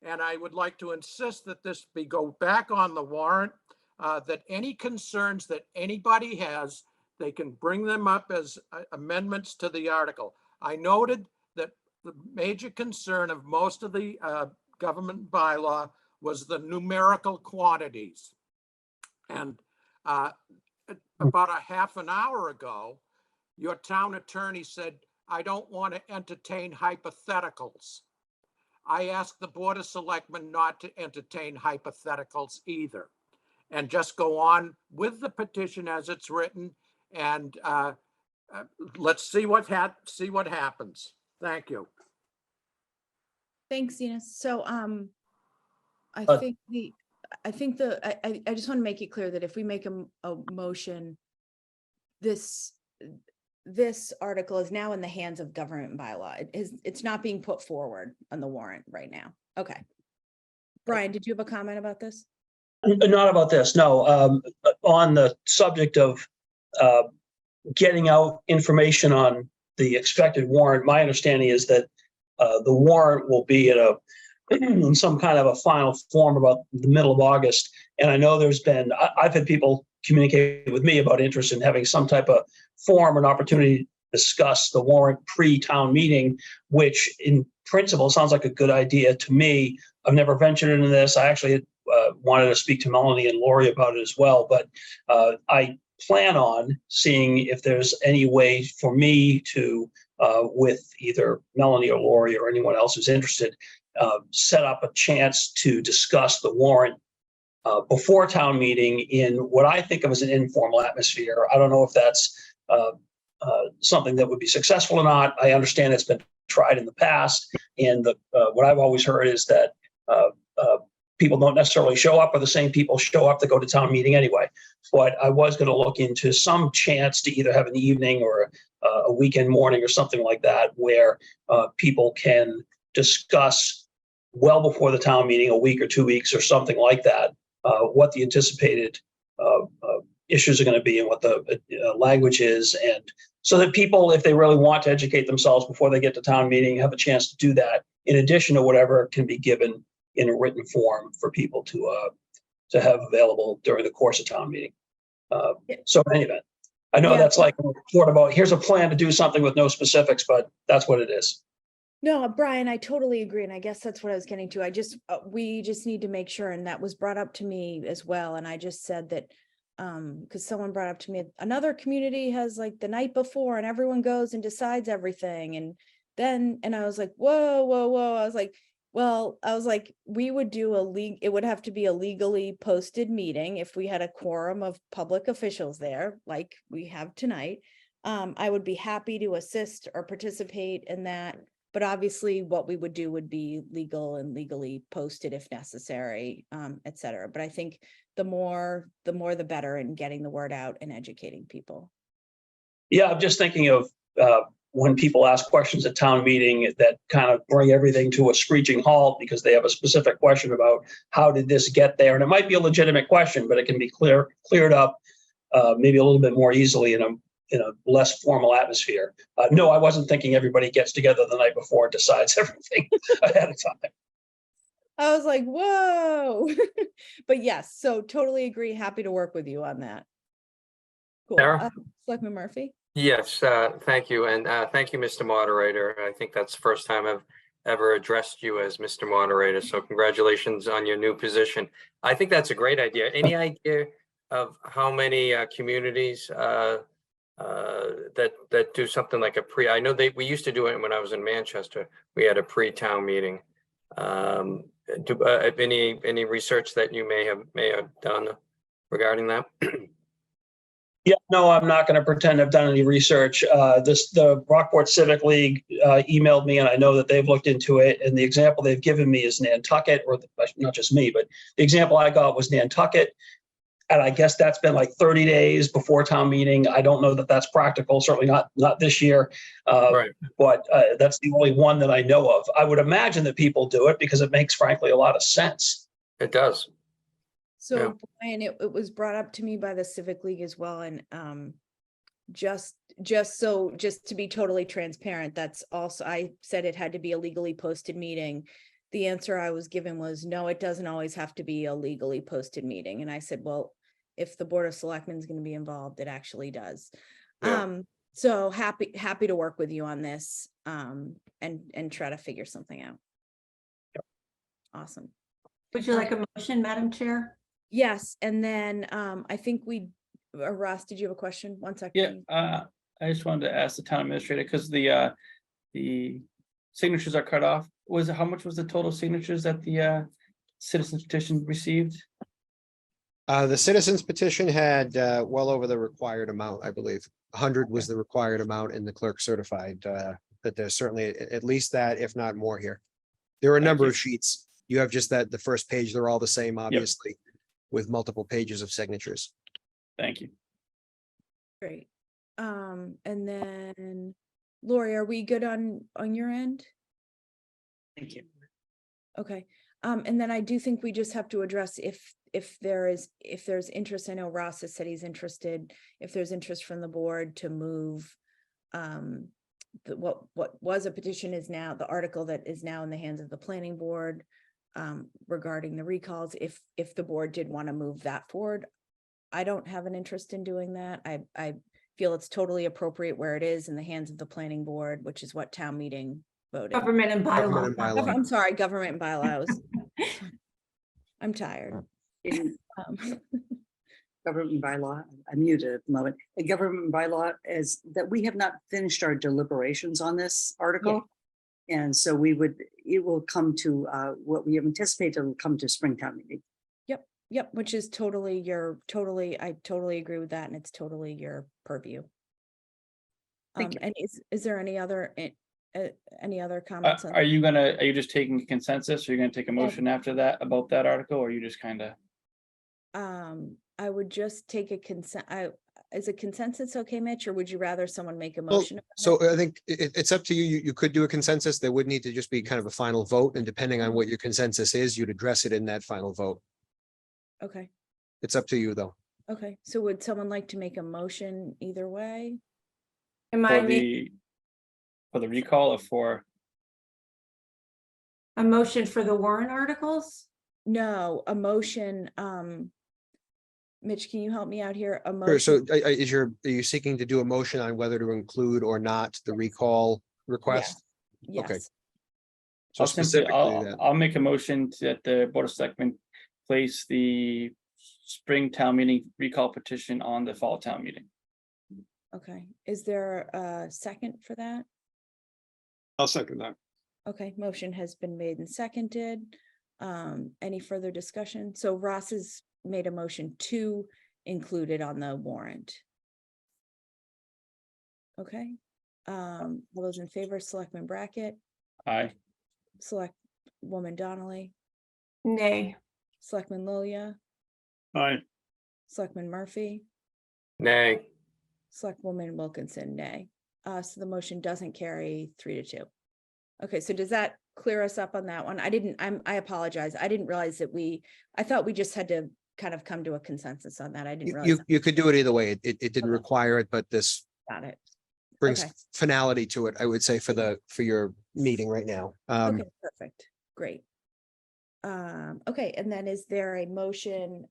And I would like to insist that this go back on the warrant, that any concerns that anybody has, they can bring them up as amendments to the article. I noted that the major concern of most of the government bylaw was the numerical quantities. And about a half an hour ago, your town attorney said, I don't want to entertain hypotheticals. I asked the Board of Selectmen not to entertain hypotheticals either, and just go on with the petition as it's written, and let's see what happens. Thank you. Thanks, Zenas. So I just want to make it clear that if we make a motion, this article is now in the hands of government bylaw. It's not being put forward on the warrant right now. Okay. Brian, did you have a comment about this? Not about this, no. On the subject of getting out information on the expected warrant, my understanding is that the warrant will be in some kind of a final form about the middle of August. And I know I've had people communicate with me about interest in having some type of forum and opportunity to discuss the warrant pre-town meeting, which in principle sounds like a good idea to me. I've never ventured into this. I actually wanted to speak to Melanie and Lori about it as well, but I plan on seeing if there's any way for me to, with either Melanie or Lori or anyone else who's interested, set up a chance to discuss the warrant before town meeting in what I think of as an informal atmosphere. I don't know if that's something that would be successful or not. I understand it's been tried in the past, and what I've always heard is that people don't necessarily show up, or the same people show up that go to town meeting anyway. But I was going to look into some chance to either have an evening or a weekend morning or something like that, where people can discuss well before the town meeting, a week or 2 weeks or something like that, what the anticipated issues are going to be and what the language is. And so that people, if they really want to educate themselves before they get to town meeting, have a chance to do that, in addition to whatever can be given in a written form for people to have available during the course of town meeting. So in any event, I know that's like a report about, here's a plan to do something with no specifics, but that's what it is. No, Brian, I totally agree. And I guess that's what I was getting to. We just need to make sure, and that was brought up to me as well. And I just said that, because someone brought up to me, another community has like the night before and everyone goes and decides everything. And I was like, whoa. I was like, we would do it would have to be a legally posted meeting if we had a quorum of public officials there, like we have tonight. I would be happy to assist or participate in that. But obviously what we would do would be legal and legally posted if necessary, et cetera. But I think the more the better in getting the word out and educating people. Yeah, I'm just thinking of when people ask questions at town meeting that kind of bring everything to a screeching halt because they have a specific question about how did this get there? And it might be a legitimate question, but it can be cleared up maybe a little bit more easily in a less formal atmosphere. No, I wasn't thinking everybody gets together the night before and decides everything ahead of time. I was like, whoa. But yes, so totally agree. Happy to work with you on that. Cool. Sarah? Selectman Murphy? Yes, thank you. And thank you, Mr. Moderator. I think that's the first time I've ever addressed you as Mr. Moderator. So congratulations on your new position. I think that's a great idea. Any idea of how many communities that do something like a pre? I know we used to do it when I was in Manchester. We had a pre-town meeting. Any research that you may have done regarding that? Yeah, no, I'm not going to pretend I've done any research. The Rockport Civic League emailed me, and I know that they've looked into it. And the example they've given me is Nantucket, or not just me, but the example I got was Nantucket. And I guess that's been like 30 days before town meeting. I don't know that that's practical, certainly not this year. Right. But that's the only one that I know of. I would imagine that people do it because it makes, frankly, a lot of sense. It does. So Yeah. Brian, it was brought up to me by the Civic League as well. And just to be totally transparent, that's also, I said it had to be a legally posted meeting. The answer I was given was, no, it doesn't always have to be a legally posted meeting. And I said, well, if the Board of Selectmen is going to be involved, it actually does. Yeah. So happy to work with you on this and try to figure something out. Yep. Awesome. Would you like a motion, Madam Chair? Yes, and then I think Ross, did you have a question? 1 second. Yeah, I just wanted to ask the town administrator, because the signatures are cut off. How much was the total signatures that the citizens petition received? The citizens petition had well over the required amount, I believe. 100 was the required amount, and the clerk certified that there's certainly at least that, if not more here. There are a number of sheets. You have just the first page. They're all the same, obviously, with multiple pages of signatures. Thank you. Great. And then Lori, are we good on your end? Thank you. Okay. And then I do think we just have to address if there's interest. I know Ross has said he's interested, if there's interest from the board to move what was a petition is now the article that is now in the hands of the planning board regarding the recalls. If the board did want to move that forward, I don't have an interest in doing that. I feel it's totally appropriate where it is in the hands of the planning board, which is what town meeting voted. Government and Government and bylaw. bylaw. I'm sorry, government and bylaws. I'm tired. Government bylaw, I'm muted at the moment. The government bylaw is that we have not finished our deliberations on this article. And so it will come to what we have anticipated will come to Springtown meeting. Yep, which is I totally agree with that, and it's totally your purview. Thank you. And is there any other comments? Are you just taking consensus? Or are you gonna take a motion after that about that article, or are you just kind of? I would just take a consent. Is a consensus okay, Mitch, or would you rather someone make a Well, motion? about so it? I think it's up to you. You could do a consensus. There would need to just be kind of a final vote, and depending on what your consensus is, you'd address it in that final vote. Okay, It's up to you, though. okay. So would someone like to make a motion either way? Am I For the recall, or for? a motion for the warrant articles? No, a motion. Mitch, can you help me out here? A Sure. motion. So are you seeking to do a motion on whether to include or not the recall request? Yes. Okay. So I'll simply, specifically that. I'll make a motion that the Board of Selectmen place the spring town meeting recall petition on the fall town meeting. Okay, is there a second for that? I'll second that. Okay, motion has been made and seconded. Any further discussion? So Ross has made a motion to include it on the warrant. Okay, all those in favor, Selectman Brackett, Aye. Select Woman Donnelly, Nay. Selectman Lilia, Aye. Selectman Murphy, Nay. Selectwoman Wilkinson, nay. So the motion doesn't carry 3-2. Okay, so does that clear us up on that one? I apologize. I didn't realize that I thought we just had to kind of come to a consensus on that. I didn't realize. You could do it either way. It didn't require it, but this Got it. brings Okay. finality to it, I would say, for your meeting right now. Okay, perfect. Great. Okay, and then is there a motion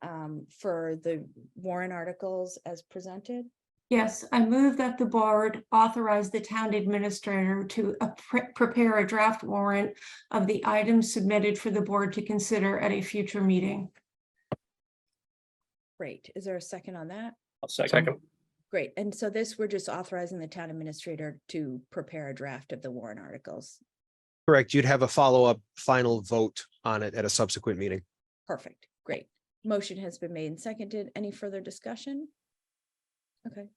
for the warrant articles as presented? Yes, I move that the board authorize the town administrator to prepare a draft warrant of the items submitted for the board to consider at a future meeting. Great. Is there a second on that? I'll second. Great. And so we're just authorizing the town administrator to prepare a draft of the warrant articles. Correct. You'd have a follow-up final vote on it at a subsequent meeting. Perfect. Great. Motion has been made and seconded. Any further discussion? Okay.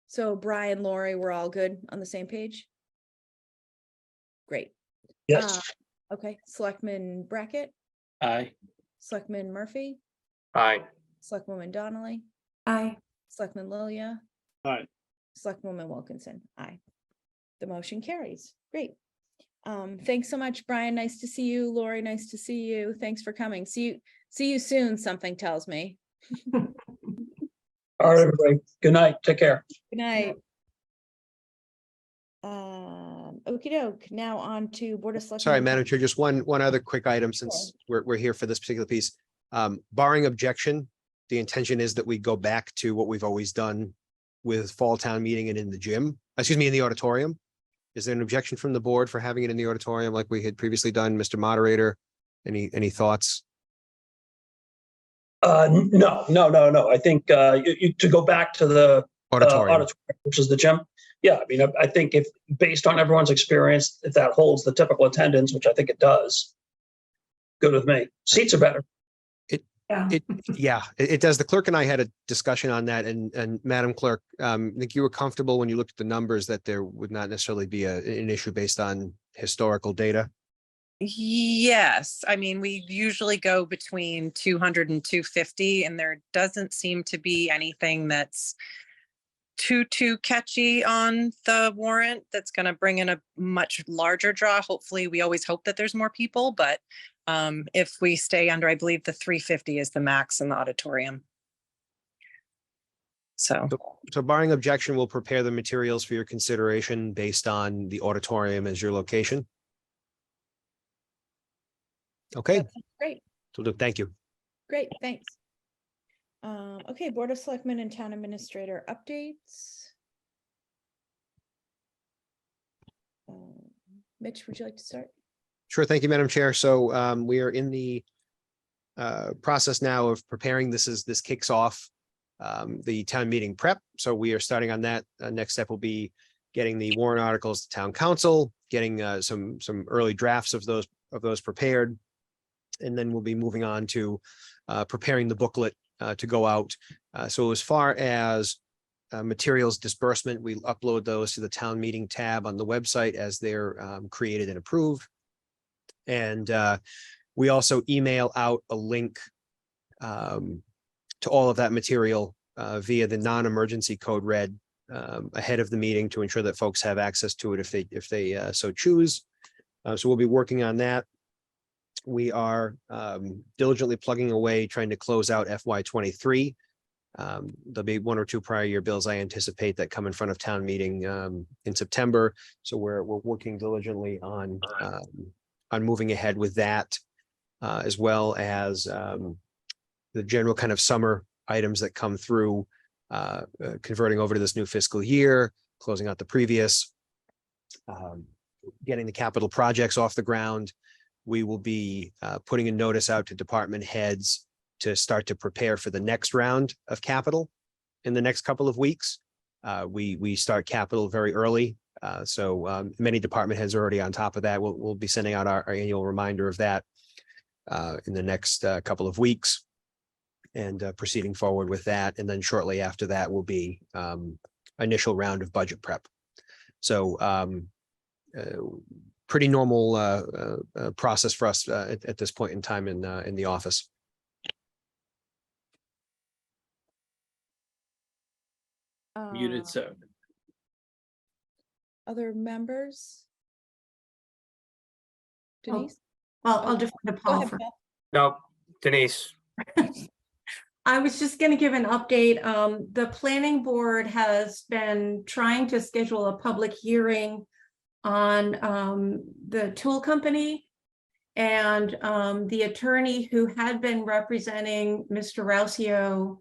So Brian, Lori, we're all good on the same page? Great. Yes. Okay. Selectman Brackett, Aye. Selectman Murphy, Aye. Selectwoman Donnelly, Aye. Selectman Lilia, Aye. Selectwoman Wilkinson. Aye. The motion carries. Great. Thanks so much, Brian. Nice to see you. Lori, nice to see you. Thanks for coming. See you soon, something tells me. All right, everybody. Good night. Take care. Good night. Okey doke. Now on to Board of Selectmen. Sorry, Madam Chair, just one other quick item since we're here for this particular piece. Barring objection, the intention is that we go back to what we've always done with fall town meeting and in the gym, in the auditorium. Is there an objection from the board for having it in the auditorium like we had previously done? Mr. Moderator, any thoughts? No. I think to go back to the Auditorium. which is the gym. Yeah, I mean, I think if based on everyone's experience, if that holds the typical attendance, which I think it does, good with me. Seats are better. It does. The clerk and I had a discussion on that, and Madam Clerk, I think you were comfortable when you looked at the numbers that there would not necessarily be an issue based on historical data. Yes, I mean, we usually go between 200 and 250, and there doesn't seem to be anything that's too catchy on the warrant that's going to bring in a much larger draw. Hopefully, we always hope that there's more people, but if we stay under, I believe the 350 is the max in the auditorium. So barring objection, we'll prepare the materials for your consideration based on the auditorium as your location. Okay. Great. Thank you. Great, thanks. Okay, Board of Selectmen and Town Administrator updates. Mitch, would you like to start? Sure. Thank you, Madam Chair. So we are in the process now of preparing. This kicks off the town meeting prep. So we are starting on that. Next step will be getting the warrant articles to town council, getting some early drafts of those prepared. And then we'll be moving on to preparing the booklet to go out. So as far as materials disbursement, we upload those to the town meeting tab on the website as they're created and approved. And we also email out a link to all of that material via the non-emergency code red ahead of the meeting to ensure that folks have access to it if they so choose. So we'll be working on that. We are diligently plugging away, trying to close out FY23. There'll be 1 or 2 prior year bills I anticipate that come in front of town meeting in September. So we're working diligently on moving ahead with that, as well as the general kind of summer items that come through, converting over to this new fiscal year, closing out the previous, getting the capital projects off the ground. We will be putting a notice out to department heads to start to prepare for the next round of capital in the next couple of weeks. We start capital very early. So many department heads are already on top of that. We'll be sending out our annual reminder of that in the next couple of weeks and proceeding forward with that. And then shortly after that will be initial round of budget prep. So pretty normal process for us at this point in time in the office. Muted, so. Other members? Oh, Denise? I'll defer to Go Paul ahead, for. Paul. No, Denise. I was just going to give an update. The planning board has been trying to schedule a public hearing on the tool company. And the attorney who had been representing Mr. Rousio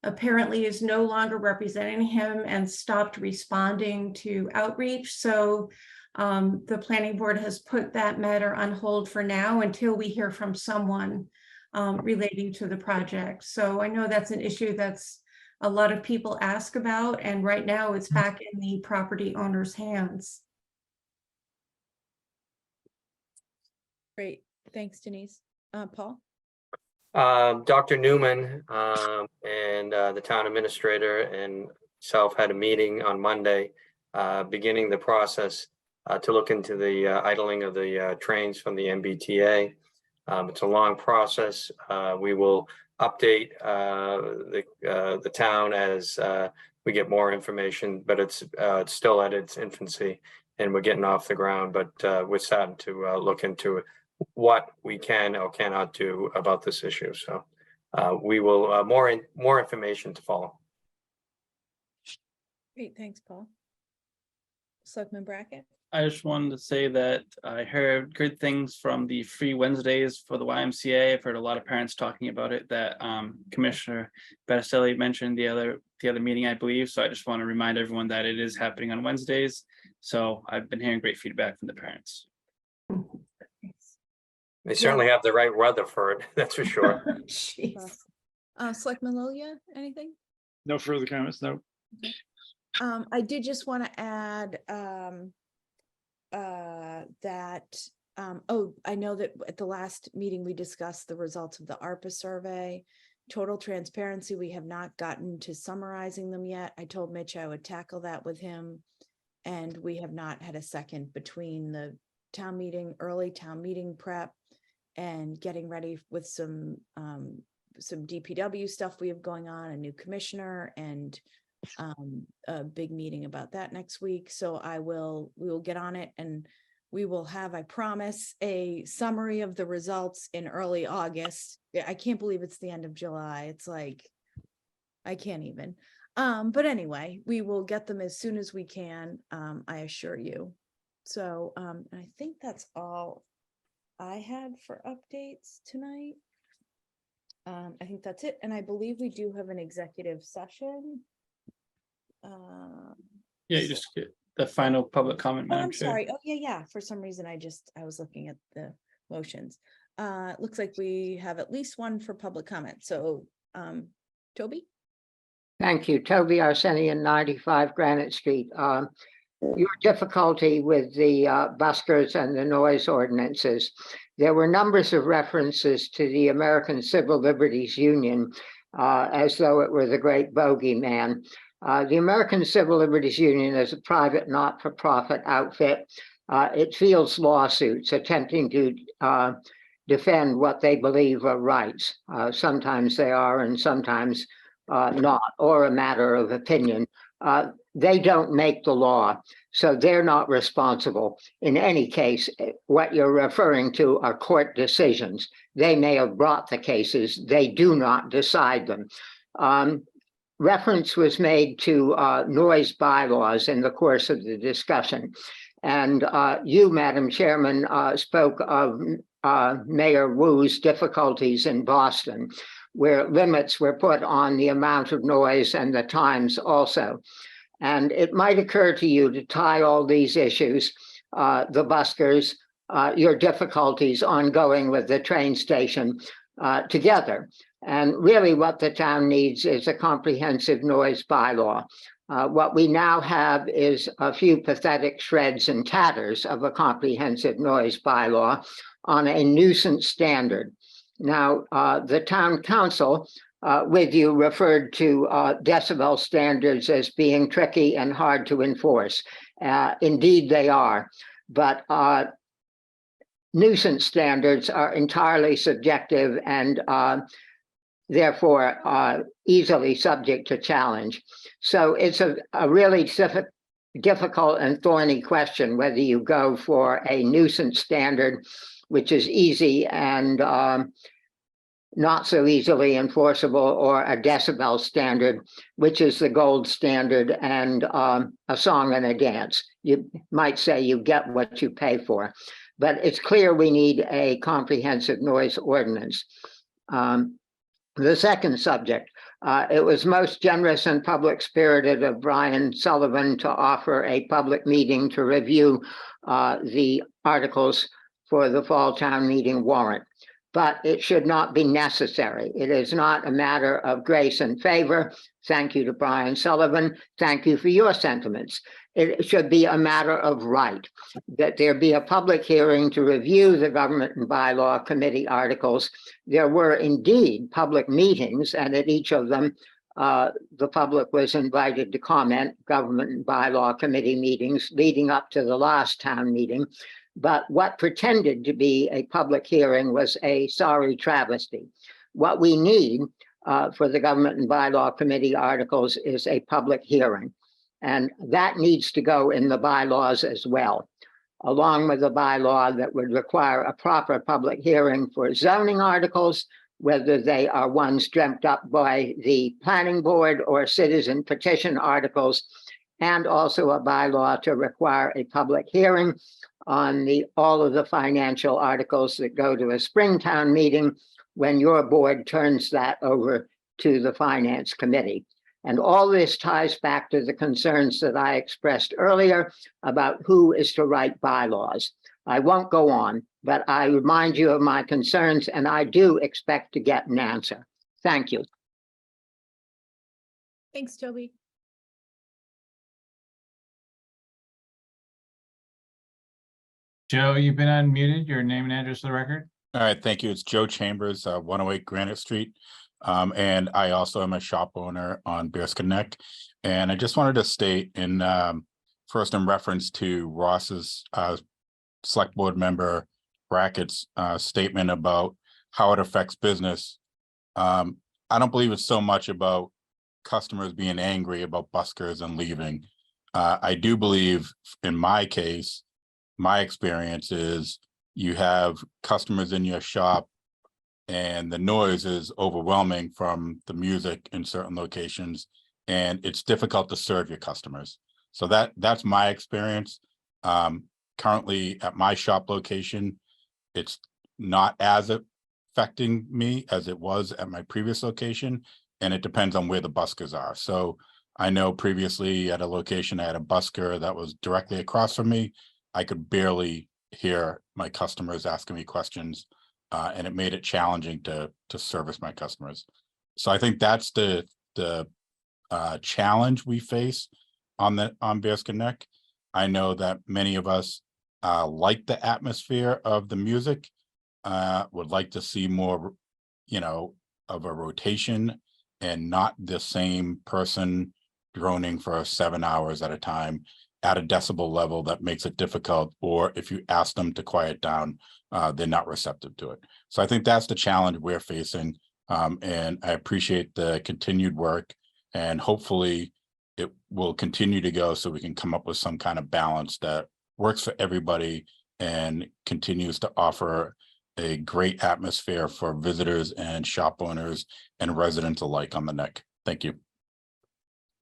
apparently is no longer representing him and stopped responding to outreach. So the planning board has put that matter on hold for now until we hear from someone relating to the project. So I know that's an issue that's a lot of people ask about, and right now it's back in the property owner's hands. Great, thanks Denise. Paul? Dr. Newman and the town administrator and self had a meeting on Monday, beginning the process to look into the idling of the trains from the MBTA. It's a long process. We will update the town as we get more information, but it's still at its infancy and we're getting off the ground, but we're starting to look into what we can or cannot do about this issue. So we will more information to follow. Great, thanks, Paul. Selectman Brackett? I just wanted to say that I heard good things from the free Wednesdays for the YMCA. I've heard a lot of parents talking about it that Commissioner Battistelli mentioned the other meeting, I believe. So I just want to remind everyone that it is happening on Wednesdays. So I've been hearing great feedback from the parents. They certainly have the right weather for it, that's for sure. Selectman Lilia, anything? No further comments, no. Okay. I did just want to add that, I know that at the last meeting, we discussed the results of the ARPA survey. Total transparency, we have not gotten to summarizing them yet. I told Mitch I would tackle that with him. And we have not had a second between the early town meeting prep and getting ready with some DPW stuff we have going on, a new commissioner, and a big meeting about that next week. So we will get on it, and we will have, I promise, a summary of the results in early August. I can't believe it's the end of July. It's like, I can't even. But anyway, we will get them as soon as we can, I assure you. So I think that's all I had for updates tonight. I think that's it. And I believe we do have an executive session. Yeah, you just get the final public comment, Oh, Madam I'm Chair. sorry. Oh, yeah. For some reason, I was looking at the motions. It looks like we have at least one for public comment. So, Toby? Thank you. Toby Arsenian, 95 Granite Street. Your difficulty with the buskers and the noise ordinances. There were numbers of references to the American Civil Liberties Union as though it were the great bogeyman. The American Civil Liberties Union is a private not-for-profit outfit. It fields lawsuits attempting to defend what they believe are rights. Sometimes they are and sometimes not, or a matter of opinion. They don't make the law, so they're not responsible. In any case, what you're referring to are court decisions. They may have brought the cases, they do not decide them. Reference was made to noise bylaws in the course of the discussion. And you, Madam Chairman, spoke of Mayor Wu's difficulties in Boston, where limits were put on the amount of noise and the times also. And it might occur to you to tie all these issues, the buskers, your difficulties ongoing with the train station together. And really what the town needs is a comprehensive noise bylaw. What we now have is a few pathetic shreds and tatters of a comprehensive noise bylaw on a nuisance standard. Now, the town council with you referred to decibel standards as being tricky and hard to enforce. Indeed, they are, but nuisance standards are entirely subjective and therefore easily subject to challenge. So it's a really difficult and thorny question whether you go for a nuisance standard, which is easy and not so easily enforceable, or a decibel standard, which is the gold standard and a song and a dance. You might say you get what you pay for, but it's clear we need a comprehensive noise ordinance. The second subject, it was most generous and public spirited of Brian Sullivan to offer a public meeting to review the articles for the fall town meeting warrant. But it should not be necessary. It is not a matter of grace and favor. Thank you to Brian Sullivan. Thank you for your sentiments. It should be a matter of right, that there be a public hearing to review the Government and Bylaw Committee articles. There were indeed public meetings, and at each of them, the public was invited to comment, Government and Bylaw Committee meetings leading up to the last town meeting. But what pretended to be a public hearing was a sorry travesty. What we need for the Government and Bylaw Committee articles is a public hearing. And that needs to go in the bylaws as well, along with a bylaw that would require a proper public hearing for zoning articles, whether they are ones dreamt up by the planning board or citizen petition articles, and also a bylaw to require a public hearing on all of the financial articles that go to a Springtown meeting when your board turns that over to the Finance Committee. And all this ties back to the concerns that I expressed earlier about who is to write bylaws. I won't go on, but I remind you of my concerns, and I do expect to get an answer. Thank you. Thanks, Toby. Joe, you've been unmuted. Your name and address for the record. All right, thank you. It's Joe Chambers, 108 Granite Street. And I also am a shop owner on Bearskin Neck. And I just wanted to state first in reference to Ross's select board member Brackett's statement about how it affects business. I don't believe it's so much about customers being angry about buskers and leaving. I do believe in my case, my experience is you have customers in your shop and the noise is overwhelming from the music in certain locations, and it's difficult to serve your customers. So that's my experience. Currently at my shop location, it's not as affecting me as it was at my previous location, and it depends on where the buskers are. So I know previously at a location, I had a busker that was directly across from me. I could barely hear my customers asking me questions, and it made it challenging to service my customers. So I think that's the challenge we face on Bearskin Neck. I know that many of us like the atmosphere of the music, would like to see more, of a rotation and not the same person droning for 7 hours at a time at a decibel level that makes it difficult, or if you ask them to quiet down, they're not receptive to it. So I think that's the challenge we're facing. And I appreciate the continued work, and hopefully it will continue to go so we can come up with some kind of balance that works for everybody and continues to offer a great atmosphere for visitors and shop owners and residents alike on the neck. Thank you.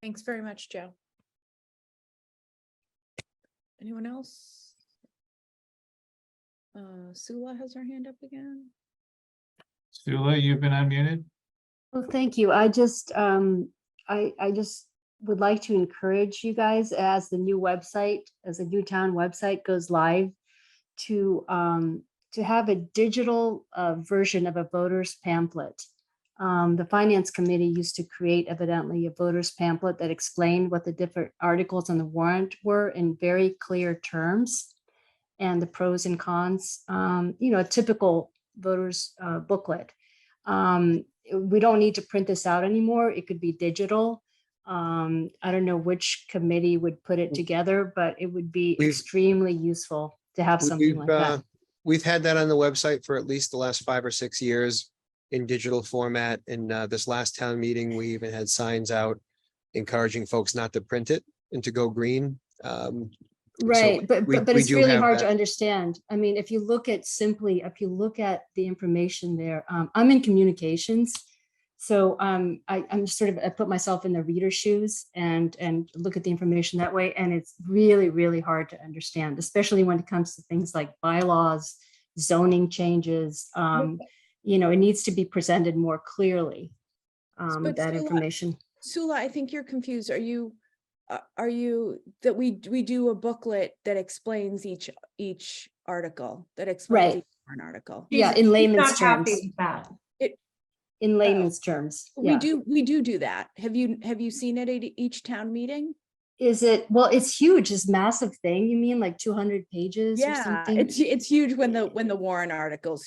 Thanks very much, Joe. Anyone else? Sula has her hand up again. Sula, you've been unmuted. Well, thank you. I just would like to encourage you guys, as the new town website goes live, to have a digital version of a voter's pamphlet. The Finance Committee used to create evidently a voter's pamphlet that explained what the different articles on the warrant were in very clear terms, and the pros and cons, a typical voter's booklet. We don't need to print this out anymore. It could be digital. I don't know which committee would put it together, but it would be extremely useful to have something like that. We've had that on the website for at least the last 5 or 6 years in digital format. And this last town meeting, we even had signs out encouraging folks not to print it and to go green. Right, but we it's do really have hard to that. understand. I mean, if you look at the information there, I'm in communications. So I'm sort of, I put myself in the reader's shoes and look at the information that way. And it's really, really hard to understand, especially when it comes to things like bylaws, zoning changes. You know, it needs to be presented more clearly, But that information. Sula, I think you're confused. Are you that we do a booklet that explains each article, that explains Right. each warrant article? Yeah, in She's layman's not happy terms. with that. In layman's terms, yeah. We do that. Have you seen it at each town meeting? Is it, well, it's huge, this massive thing. You mean like 200 pages or Yeah, something? it's huge when the warrant articles.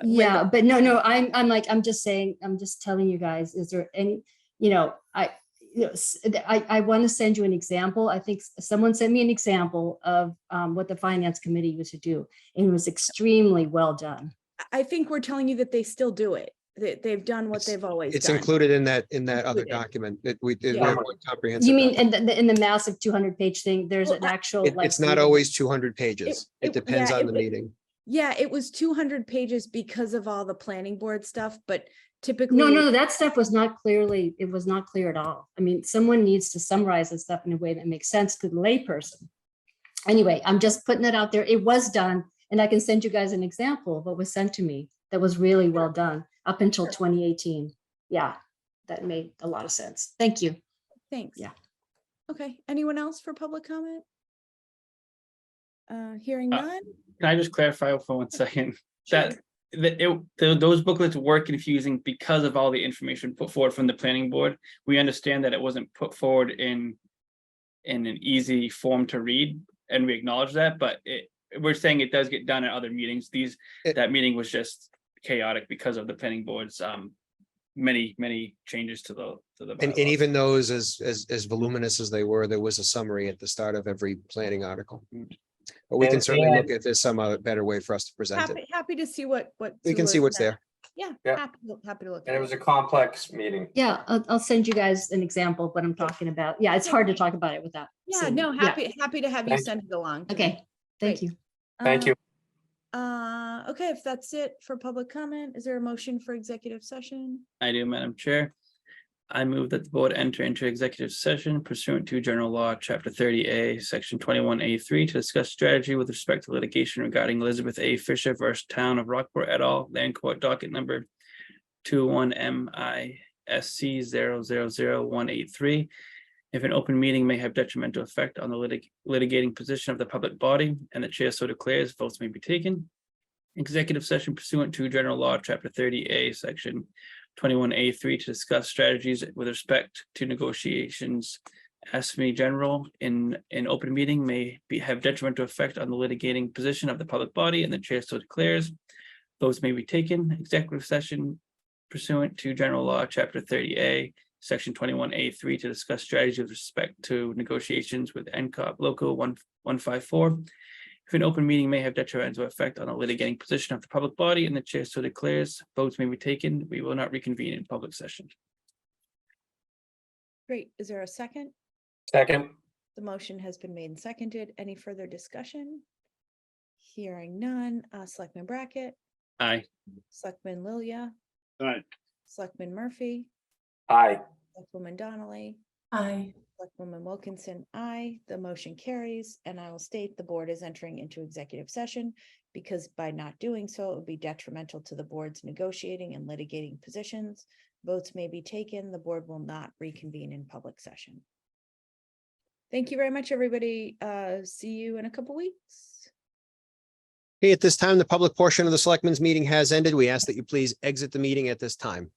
Yeah, but no, I'm just saying, I'm just telling you guys, is there any, I want to send you an example. I think someone sent me an example of what the finance committee used to do, and it was extremely well done. I think we're telling you that they still do it. They've done what they've always done. It's included in that other Included. document that we did. Yeah. Comprehensive. You mean in the massive 200-page thing, there's an actual like. It's not always 200 pages. It depends on the meeting. Yeah, it was 200 pages because of all the planning board stuff, but typically. No, that stuff was not clearly, it was not clear at all. I mean, someone needs to summarize this stuff in a way that makes sense to the layperson. Anyway, I'm just putting it out there. It was done, and I can send you guys an example of what was sent to me that was really well done up until 2018. Yeah, that made a lot of sense. Thank you. Thanks. Yeah. Okay, anyone else for public comment? Hearing none? Can I just clarify for 1 second? Those booklets were confusing because of all the information put forward from the planning board. We understand that it wasn't put forward in an easy form to read, and we acknowledge that, but we're saying it does get done at other meetings. That meeting was just chaotic because of the planning board's many changes to the And bylaws. even those as voluminous as they were, there was a summary at the start of every planning article. But we can certainly look at this some better way for us to present it. Happy to see what. We can see what's there. Yeah, Yeah. happy to look. And it was a complex meeting. Yeah, I'll send you guys an example of what I'm talking about. Yeah, it's hard to talk about it without. Yeah, seeing no, it. happy to have you Thank send it along. to Okay, me. thank Great. you. Thank you. Okay, if that's it for public comment, is there a motion for executive session? I do, Madam Chair. I move that the board enter into executive session pursuant to General Law, Chapter 30A, Section 21A3, to discuss strategy with respect to litigation regarding Elizabeth A. Fisher versus Town of Rockport et al., Land Court Docket Number 21MISC 000183. If an open meeting may have detrimental effect on the litigating position of the public body, and the chair so declares, votes may be taken. Executive session pursuant to General Law, Chapter 30A, Section 21A3, to discuss strategies with respect to negotiations. ASME General in an open meeting may have detrimental effect on the litigating position of the public body, and the chair so declares. Votes may be taken. Executive session pursuant to General Law, Chapter 30A, Section 21A3, to discuss strategy with respect to negotiations with NCOP Local 154. If an open meeting may have detrimental effect on the litigating position of the public body, and the chair so declares, votes may be taken. We will not reconvene in public session. Great, is there a second? Second. The motion has been made and seconded. Any further discussion? Hearing none. Selectman Brackett, Aye. Selectman Lilia, Right. Selectman Murphy, Aye. Selectwoman Donnelly, Aye. Selectwoman Wilkinson, aye. The motion carries, and I will state the board is entering into executive session because by not doing so, it would be detrimental to the board's negotiating and litigating positions. Votes may be taken. The board will not reconvene in public session. Thank you very much, everybody. See you in a couple weeks. Okay, at this time, the public portion of the selectmen's meeting has ended. We ask that you please exit the meeting at this time.